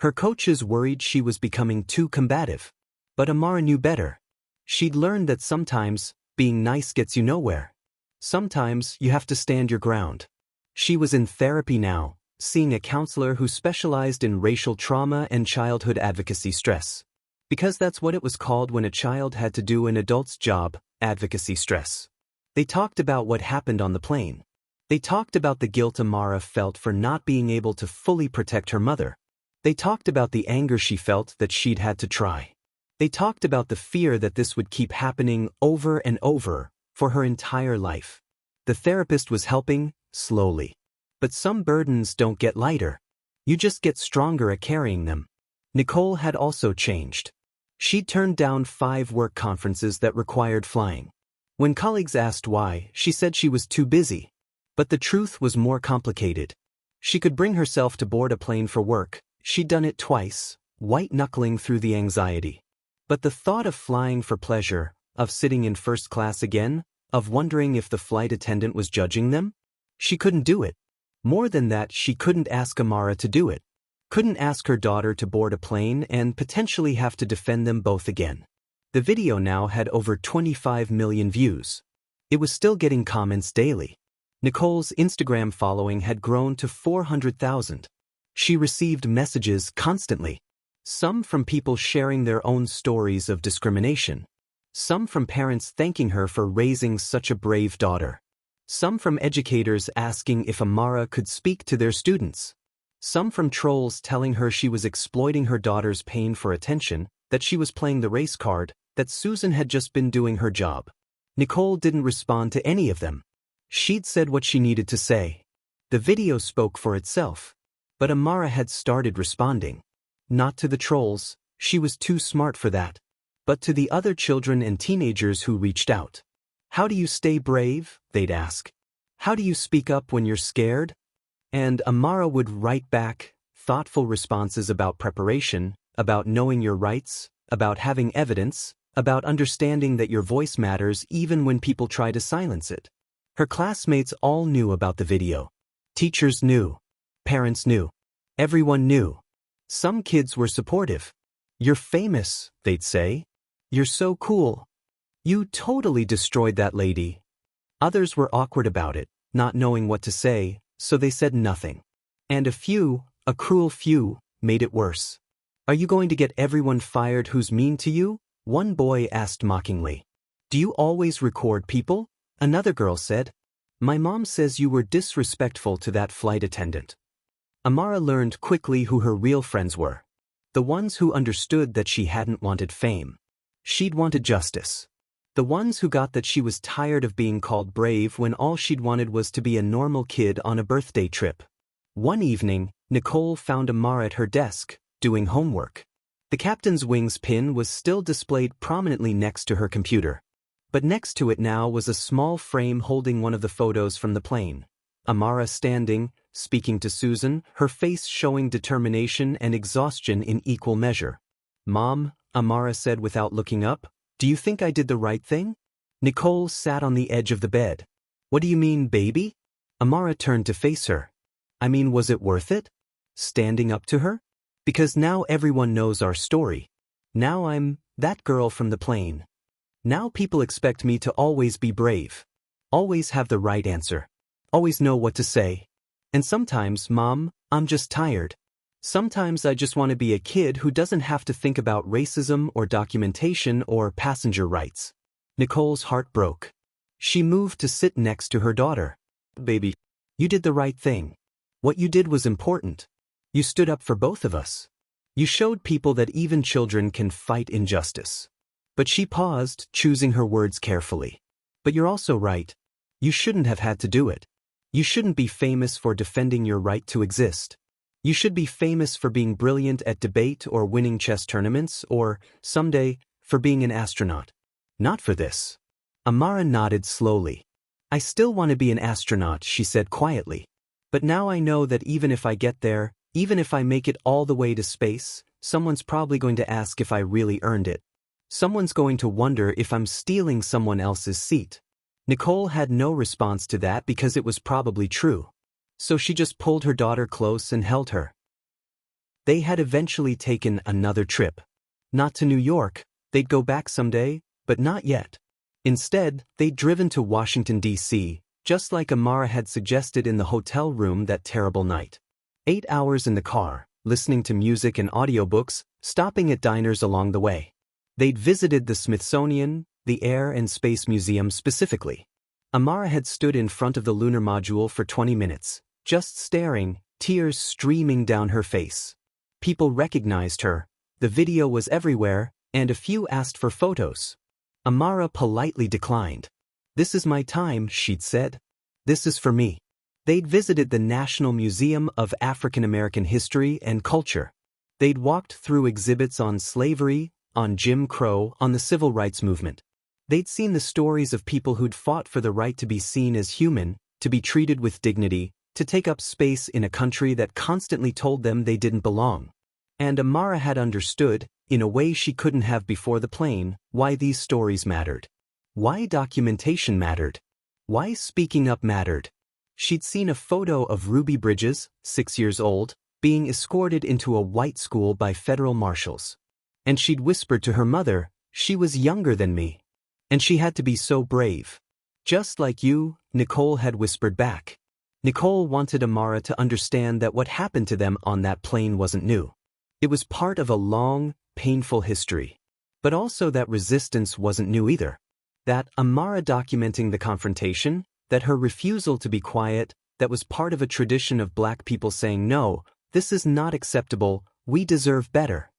Her coaches worried she was becoming too combative. But Amara knew better. She'd learned that sometimes, being nice gets you nowhere. Sometimes, you have to stand your ground. She was in therapy now, seeing a counselor who specialized in racial trauma and childhood advocacy stress. Because that's what it was called when a child had to do an adult's job, advocacy stress. They talked about what happened on the plane. They talked about the guilt Amara felt for not being able to fully protect her mother. They talked about the anger she felt that she'd had to try. They talked about the fear that this would keep happening over and over for her entire life. The therapist was helping, slowly. But some burdens don't get lighter. You just get stronger at carrying them. Nicole had also changed. She'd turned down 5 work conferences that required flying. When colleagues asked why, she said she was too busy. But the truth was more complicated. She could bring herself to board a plane for work. She'd done it twice, white-knuckling through the anxiety. But the thought of flying for pleasure, of sitting in first class again, of wondering if the flight attendant was judging them? She couldn't do it. More than that, she couldn't ask Amara to do it. Couldn't ask her daughter to board a plane and potentially have to defend them both again. The video now had over 25 million views. It was still getting comments daily. Nicole's Instagram following had grown to 400,000. She received messages constantly. Some from people sharing their own stories of discrimination. Some from parents thanking her for raising such a brave daughter. Some from educators asking if Amara could speak to their students. Some from trolls telling her she was exploiting her daughter's pain for attention, that she was playing the race card, that Susan had just been doing her job. Nicole didn't respond to any of them. She'd said what she needed to say. The video spoke for itself. But Amara had started responding. Not to the trolls, she was too smart for that. But to the other children and teenagers who reached out. How do you stay brave? They'd ask. How do you speak up when you're scared? And Amara would write back thoughtful responses about preparation, about knowing your rights, about having evidence, about understanding that your voice matters even when people try to silence it. Her classmates all knew about the video. Teachers knew. Parents knew. Everyone knew. Some kids were supportive. You're famous, they'd say. You're so cool. You totally destroyed that lady. Others were awkward about it, not knowing what to say, so they said nothing. And a cruel few, made it worse. Are you going to get everyone fired who's mean to you? One boy asked mockingly. Do you always record people? Another girl said. My mom says you were disrespectful to that flight attendant. Amara learned quickly who her real friends were. The ones who understood that she hadn't wanted fame. She'd wanted justice. The ones who got that she was tired of being called brave when all she'd wanted was to be a normal kid on a birthday trip. One evening, Nicole found Amara at her desk, doing homework. The captain's wings pin was still displayed prominently next to her computer. But next to it now was a small frame holding one of the photos from the plane. Amara standing, speaking to Susan, her face showing determination and exhaustion in equal measure. Mom, Amara said without looking up, do you think I did the right thing? Nicole sat on the edge of the bed. What do you mean, baby? Amara turned to face her. I mean, was it worth it? Standing up to her? Because now everyone knows our story. Now I'm that girl from the plane. Now people expect me to always be brave. Always have the right answer. Always know what to say. And sometimes, Mom, I'm just tired. Sometimes I just want to be a kid who doesn't have to think about racism or documentation or passenger rights. Nicole's heart broke. She moved to sit next to her daughter. Baby, you did the right thing. What you did was important. You stood up for both of us. You showed people that even children can fight injustice. But she paused, choosing her words carefully. But you're also right. You shouldn't have had to do it. You shouldn't be famous for defending your right to exist. You should be famous for being brilliant at debate or winning chess tournaments or, someday, for being an astronaut. Not for this. Amara nodded slowly. I still want to be an astronaut, she said quietly. But now I know that even if I get there, even if I make it all the way to space, someone's probably going to ask if I really earned it. Someone's going to wonder if I'm stealing someone else's seat. Nicole had no response to that because it was probably true. So she just pulled her daughter close and held her. They had eventually taken another trip. Not to New York, they'd go back someday, but not yet. Instead, they'd driven to Washington, D.C., just like Amara had suggested in the hotel room that terrible night. 8 hours in the car, listening to music and audiobooks, stopping at diners along the way. They'd visited the Smithsonian, the Air and Space Museum specifically. Amara had stood in front of the lunar module for 20 minutes, just staring, tears streaming down her face. People recognized her, the video was everywhere, and a few asked for photos. Amara politely declined. This is my time, she'd said. This is for me. They'd visited the National Museum of African American History and Culture. They'd walked through exhibits on slavery, on Jim Crow, on the civil rights movement. They'd seen the stories of people who'd fought for the right to be seen as human, to be treated with dignity, to take up space in a country that constantly told them they didn't belong. And Amara had understood, in a way she couldn't have before the plane, why these stories mattered. Why documentation mattered. Why speaking up mattered. She'd seen a photo of Ruby Bridges, 6 years old, being escorted into a white school by federal marshals. And she'd whispered to her mother, "She was younger than me. And she had to be so brave." "Just like you," Nicole had whispered back. Nicole wanted Amara to understand that what happened to them on that plane wasn't new. It was part of a long, painful history. But also that resistance wasn't new either. That Amara documenting the confrontation, that her refusal to be quiet, that was part of a tradition of black people saying, "No, this is not acceptable, we deserve better."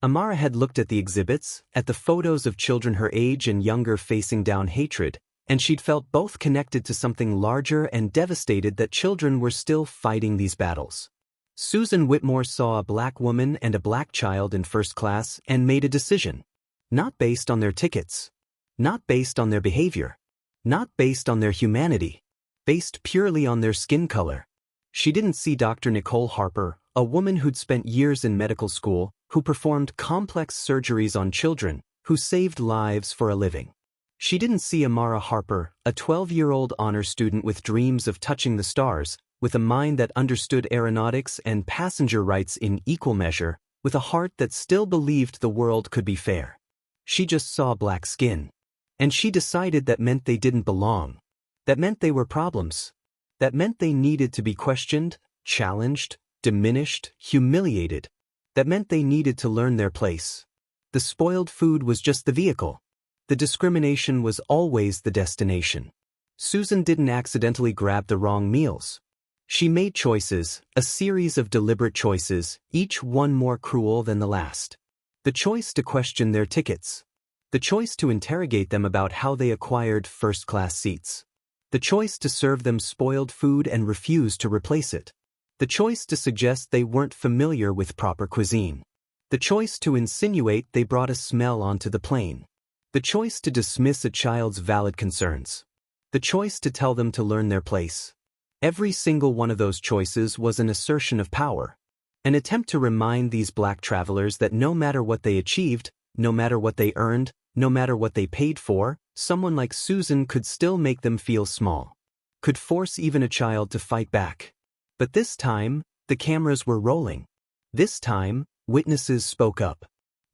Amara had looked at the exhibits, at the photos of children her age and younger facing down hatred, and she'd felt both connected to something larger and devastated that children were still fighting these battles. Susan Whitmore saw a black woman and a black child in first class and made a decision. Not based on their tickets. Not based on their behavior. Not based on their humanity. Based purely on their skin color. She didn't see Dr. Nicole Harper, a woman who'd spent years in medical school, who performed complex surgeries on children, who saved lives for a living. She didn't see Amara Harper, a 12-year-old honor student with dreams of touching the stars, with a mind that understood aeronautics and passenger rights in equal measure, with a heart that still believed the world could be fair. She just saw black skin. And she decided that meant they didn't belong. That meant they were problems. That meant they needed to be questioned, challenged, diminished, humiliated. That meant they needed to learn their place. The spoiled food was just the vehicle. The discrimination was always the destination. Susan didn't accidentally grab the wrong meals. She made choices, a series of deliberate choices, each one more cruel than the last. The choice to question their tickets. The choice to interrogate them about how they acquired first-class seats. The choice to serve them spoiled food and refuse to replace it. The choice to suggest they weren't familiar with proper cuisine. The choice to insinuate they brought a smell onto the plane. The choice to dismiss a child's valid concerns. The choice to tell them to learn their place. Every single one of those choices was an assertion of power. An attempt to remind these black travelers that no matter what they achieved, no matter what they earned, no matter what they paid for, someone like Susan could still make them feel small. Could force even a child to fight back. But this time, the cameras were rolling. This time, witnesses spoke up.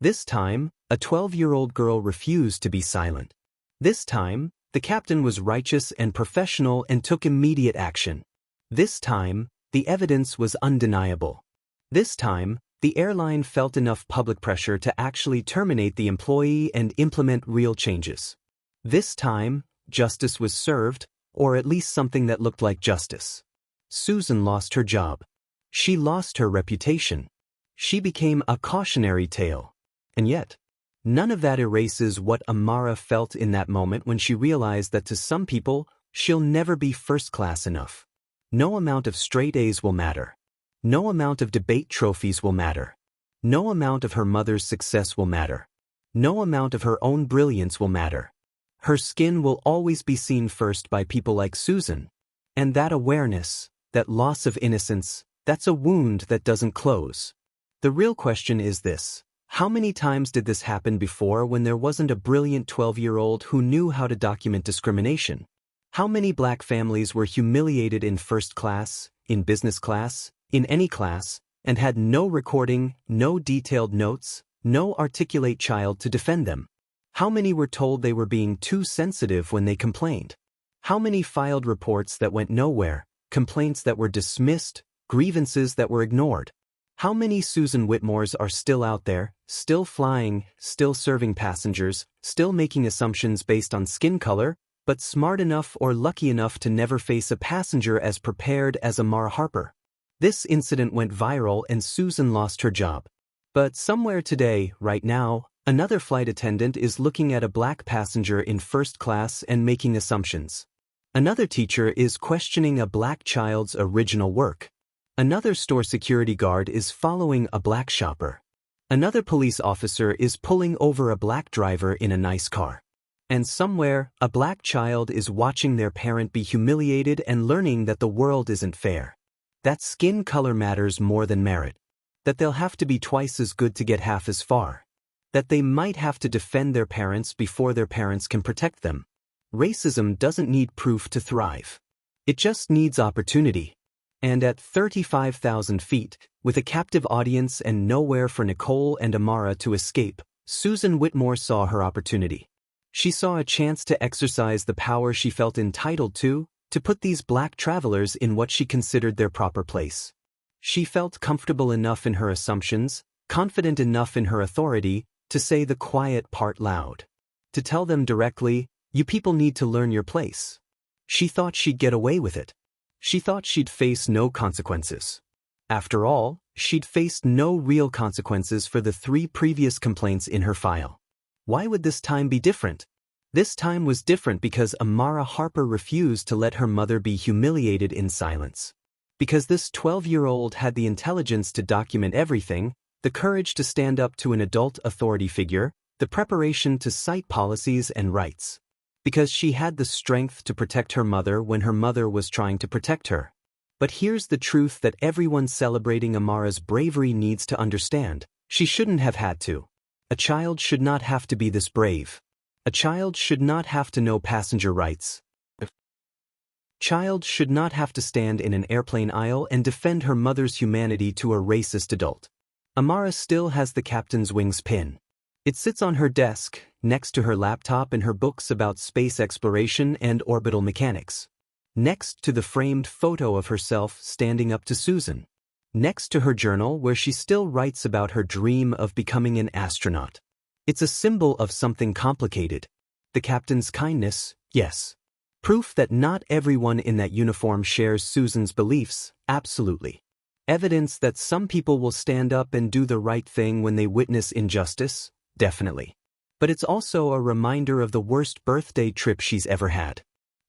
This time, a 12-year-old girl refused to be silent. This time, the captain was righteous and professional and took immediate action. This time, the evidence was undeniable. This time, the airline felt enough public pressure to actually terminate the employee and implement real changes. This time, justice was served, or at least something that looked like justice. Susan lost her job. She lost her reputation. She became a cautionary tale. And yet, none of that erases what Amara felt in that moment when she realized that to some people, she'll never be first class enough. No amount of straight A's will matter. No amount of debate trophies will matter. No amount of her mother's success will matter. No amount of her own brilliance will matter. Her skin will always be seen first by people like Susan. And that awareness, that loss of innocence, that's a wound that doesn't close. The real question is this: how many times did this happen before when there wasn't a brilliant 12-year-old who knew how to document discrimination? How many black families were humiliated in first class, in business class, in any class, and had no recording, no detailed notes, no articulate child to defend them? How many were told they were being too sensitive when they complained? How many filed reports that went nowhere, complaints that were dismissed, grievances that were ignored? How many Susan Whitmores are still out there, still flying, still serving passengers, still making assumptions based on skin color, but smart enough or lucky enough to never face a passenger as prepared as Amara Harper? This incident went viral and Susan lost her job. But somewhere today, right now, another flight attendant is looking at a black passenger in first class and making assumptions. Another teacher is questioning a black child's original work. Another store security guard is following a black shopper. Another police officer is pulling over a black driver in a nice car. And somewhere, a black child is watching their parent be humiliated and learning that the world isn't fair. That skin color matters more than merit. that they'll have to be twice as good to get half as far, that they might have to defend their parents before their parents can protect them. Racism doesn't need proof to thrive. It just needs opportunity. And at 35,000 feet, with a captive audience and nowhere for Nicole and Amara to escape, Susan Whitmore saw her opportunity. She saw a chance to exercise the power she felt entitled to put these black travelers in what she considered their proper place. She felt comfortable enough in her assumptions, confident enough in her authority, to say the quiet part loud. To tell them directly, "You people need to learn your place." She thought she'd get away with it. She thought she'd face no consequences. After all, she'd faced no real consequences for the 3 previous complaints in her file. Why would this time be different? This time was different because Amara Harper refused to let her mother be humiliated in silence. Because this 12-year-old had the intelligence to document everything, the courage to stand up to an adult authority figure, the preparation to cite policies and rights. Because she had the strength to protect her mother when her mother was trying to protect her. But here's the truth that everyone celebrating Amara's bravery needs to understand: she shouldn't have had to. A child should not have to be this brave. A child should not have to know passenger rights. A child should not have to stand in an airplane aisle and defend her mother's humanity to a racist adult. Amara still has the captain's wings pin. It sits on her desk, next to her laptop and her books about space exploration and orbital mechanics. Next to the framed photo of herself standing up to Susan. Next to her journal where she still writes about her dream of becoming an astronaut. It's a symbol of something complicated. The captain's kindness, yes. Proof that not everyone in that uniform shares Susan's beliefs, absolutely. Evidence that some people will stand up and do the right thing when they witness injustice, definitely. But it's also a reminder of the worst birthday trip she's ever had.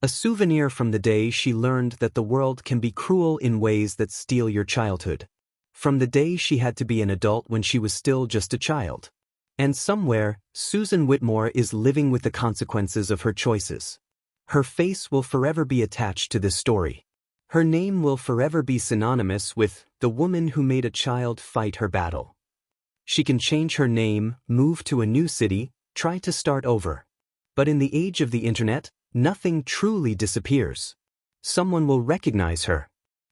A souvenir from the day she learned that the world can be cruel in ways that steal your childhood. From the day she had to be an adult when she was still just a child. And somewhere, Susan Whitmore is living with the consequences of her choices. Her face will forever be attached to this story. Her name will forever be synonymous with the woman who made a child fight her battle. She can change her name, move to a new city, try to start over. But in the age of the internet, nothing truly disappears. Someone will recognize her.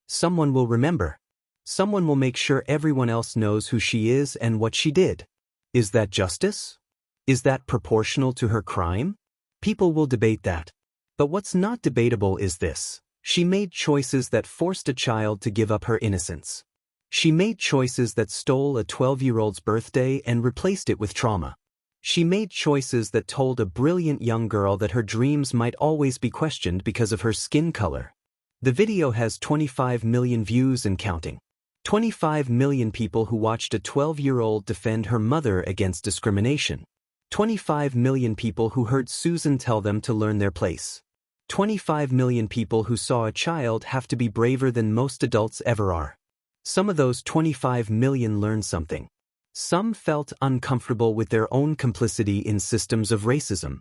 Someone will remember. Someone will make sure everyone else knows who she is and what she did. Is that justice? Is that proportional to her crime? People will debate that. But what's not debatable is this: she made choices that forced a child to give up her innocence. She made choices that stole a 12-year-old's birthday and replaced it with trauma. She made choices that told a brilliant young girl that her dreams might always be questioned because of her skin color. The video has 25 million views and counting. 25 million people who watched a 12-year-old defend her mother against discrimination. 25 million people who heard Susan tell them to learn their place. 25 million people who saw a child have to be braver than most adults ever are. Some of those 25 million learned something. Some felt uncomfortable with their own complicity in systems of racism.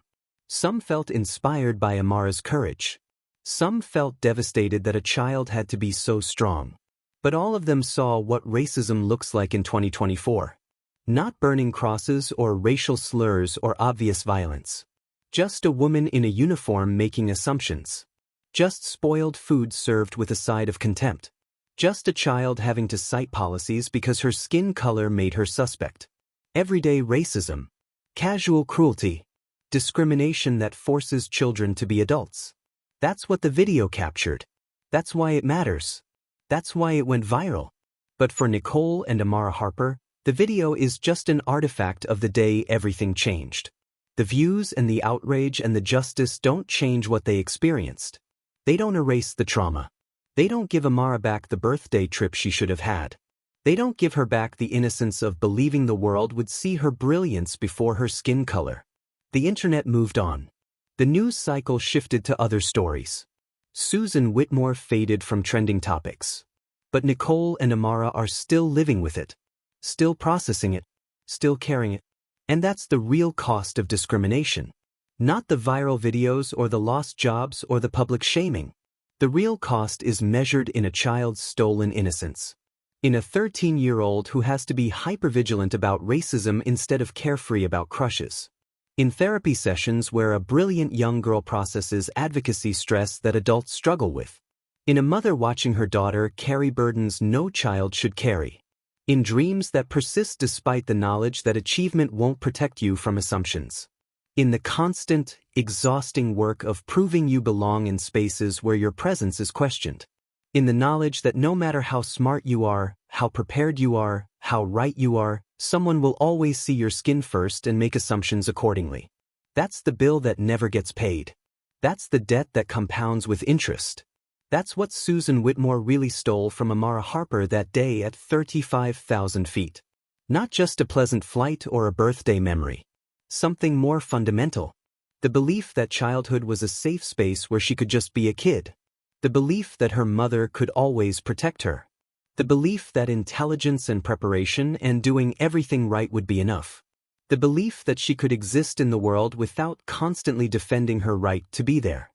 Some felt inspired by Amara's courage. Some felt devastated that a child had to be so strong. But all of them saw what racism looks like in 2024. Not burning crosses or racial slurs or obvious violence. Just a woman in a uniform making assumptions. Just spoiled food served with a side of contempt. Just a child having to cite policies because her skin color made her suspect. Everyday racism. Casual cruelty. Discrimination that forces children to be adults. That's what the video captured. That's why it matters. That's why it went viral. But for Nicole and Amara Harper, the video is just an artifact of the day everything changed. The views and the outrage and the justice don't change what they experienced. They don't erase the trauma. They don't give Amara back the birthday trip she should have had. They don't give her back the innocence of believing the world would see her brilliance before her skin color. The internet moved on. The news cycle shifted to other stories. Susan Whitmore faded from trending topics. But Nicole and Amara are still living with it. Still processing it. Still carrying it. And that's the real cost of discrimination. Not the viral videos or the lost jobs or the public shaming. The real cost is measured in a child's stolen innocence. In a 13-year-old who has to be hypervigilant about racism instead of carefree about crushes. In therapy sessions where a brilliant young girl processes advocacy stress that adults struggle with. In a mother watching her daughter carry burdens no child should carry. In dreams that persist despite the knowledge that achievement won't protect you from assumptions. In the constant, exhausting work of proving you belong in spaces where your presence is questioned. In the knowledge that no matter how smart you are, how prepared you are, how right you are, someone will always see your skin first and make assumptions accordingly. That's the bill that never gets paid. That's the debt that compounds with interest. That's what Susan Whitmore really stole from Amara Harper that day at 35,000 feet. Not just a pleasant flight or a birthday memory. Something more fundamental. The belief that childhood was a safe space where she could just be a kid. The belief that her mother could always protect her. The belief that intelligence and preparation and doing everything right would be enough. The belief that she could exist in the world without constantly defending her right to be there.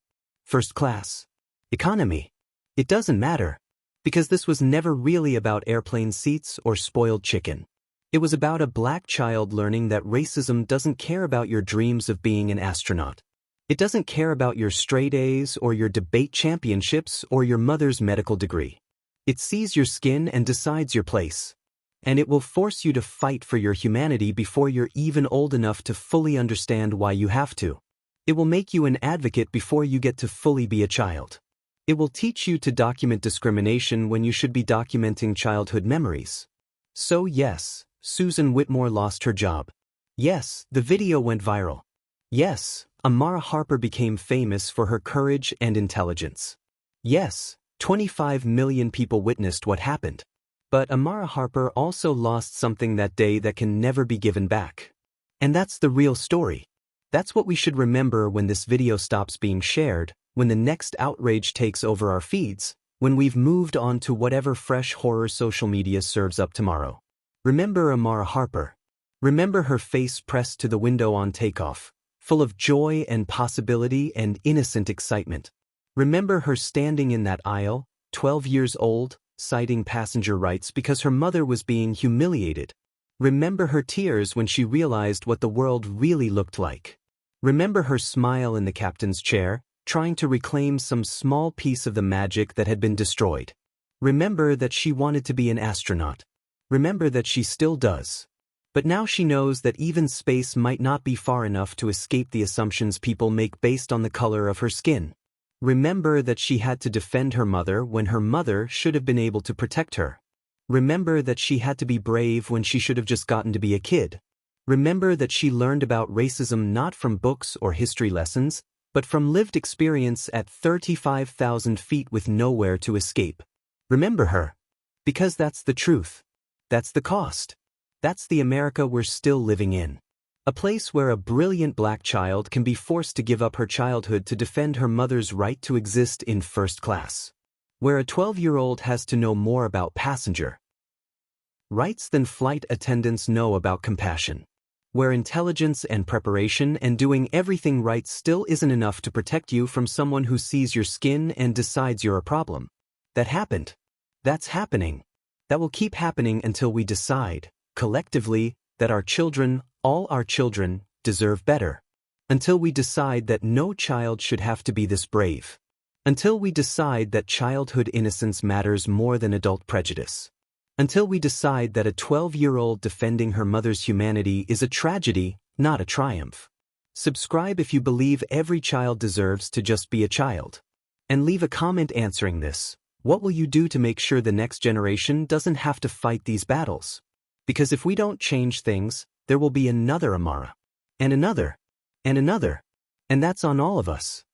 First class. Economy. It doesn't matter. Because this was never really about airplane seats or spoiled chicken. It was about a black child learning that racism doesn't care about your dreams of being an astronaut. It doesn't care about your straight A's or your debate championships or your mother's medical degree. It sees your skin and decides your place. And it will force you to fight for your humanity before you're even old enough to fully understand why you have to. It will make you an advocate before you get to fully be a child. It will teach you to document discrimination when you should be documenting childhood memories. So yes, Susan Whitmore lost her job. Yes, the video went viral. Yes, Amara Harper became famous for her courage and intelligence. Yes, 25 million people witnessed what happened. But Amara Harper also lost something that day that can never be given back. And that's the real story. That's what we should remember when this video stops being shared, when the next outrage takes over our feeds, when we've moved on to whatever fresh horror social media serves up tomorrow. Remember Amara Harper. Remember her face pressed to the window on takeoff, full of joy and possibility and innocent excitement. Remember her standing in that aisle, 12 years old, citing passenger rights because her mother was being humiliated. Remember her tears when she realized what the world really looked like. Remember her smile in the captain's chair, trying to reclaim some small piece of the magic that had been destroyed. Remember that she wanted to be an astronaut. Remember that she still does. But now she knows that even space might not be far enough to escape the assumptions people make based on the color of her skin. Remember that she had to defend her mother when her mother should have been able to protect her. Remember that she had to be brave when she should have just gotten to be a kid. Remember that she learned about racism not from books or history lessons, but from lived experience at 35,000 feet with nowhere to escape. Remember her. Because that's the truth. That's the cost. That's the America we're still living in. A place where a brilliant black child can be forced to give up her childhood to defend her mother's right to exist in first class. Where a 12-year-old has to know more about passenger rights than flight attendants know about compassion. Where intelligence and preparation and doing everything right still isn't enough to protect you from someone who sees your skin and decides you're a problem. That happened. That's happening. That will keep happening until we decide, collectively, that our children, all our children, deserve better. Until we decide that no child should have to be this brave. Until we decide that childhood innocence matters more than adult prejudice. Until we decide that a 12-year-old defending her mother's humanity is a tragedy, not a triumph. Subscribe if you believe every child deserves to just be a child. And leave a comment answering this. What will you do to make sure the next generation doesn't have to fight these battles? Because if we don't change things, there will be another Amara. And another. And another. And that's on all of us.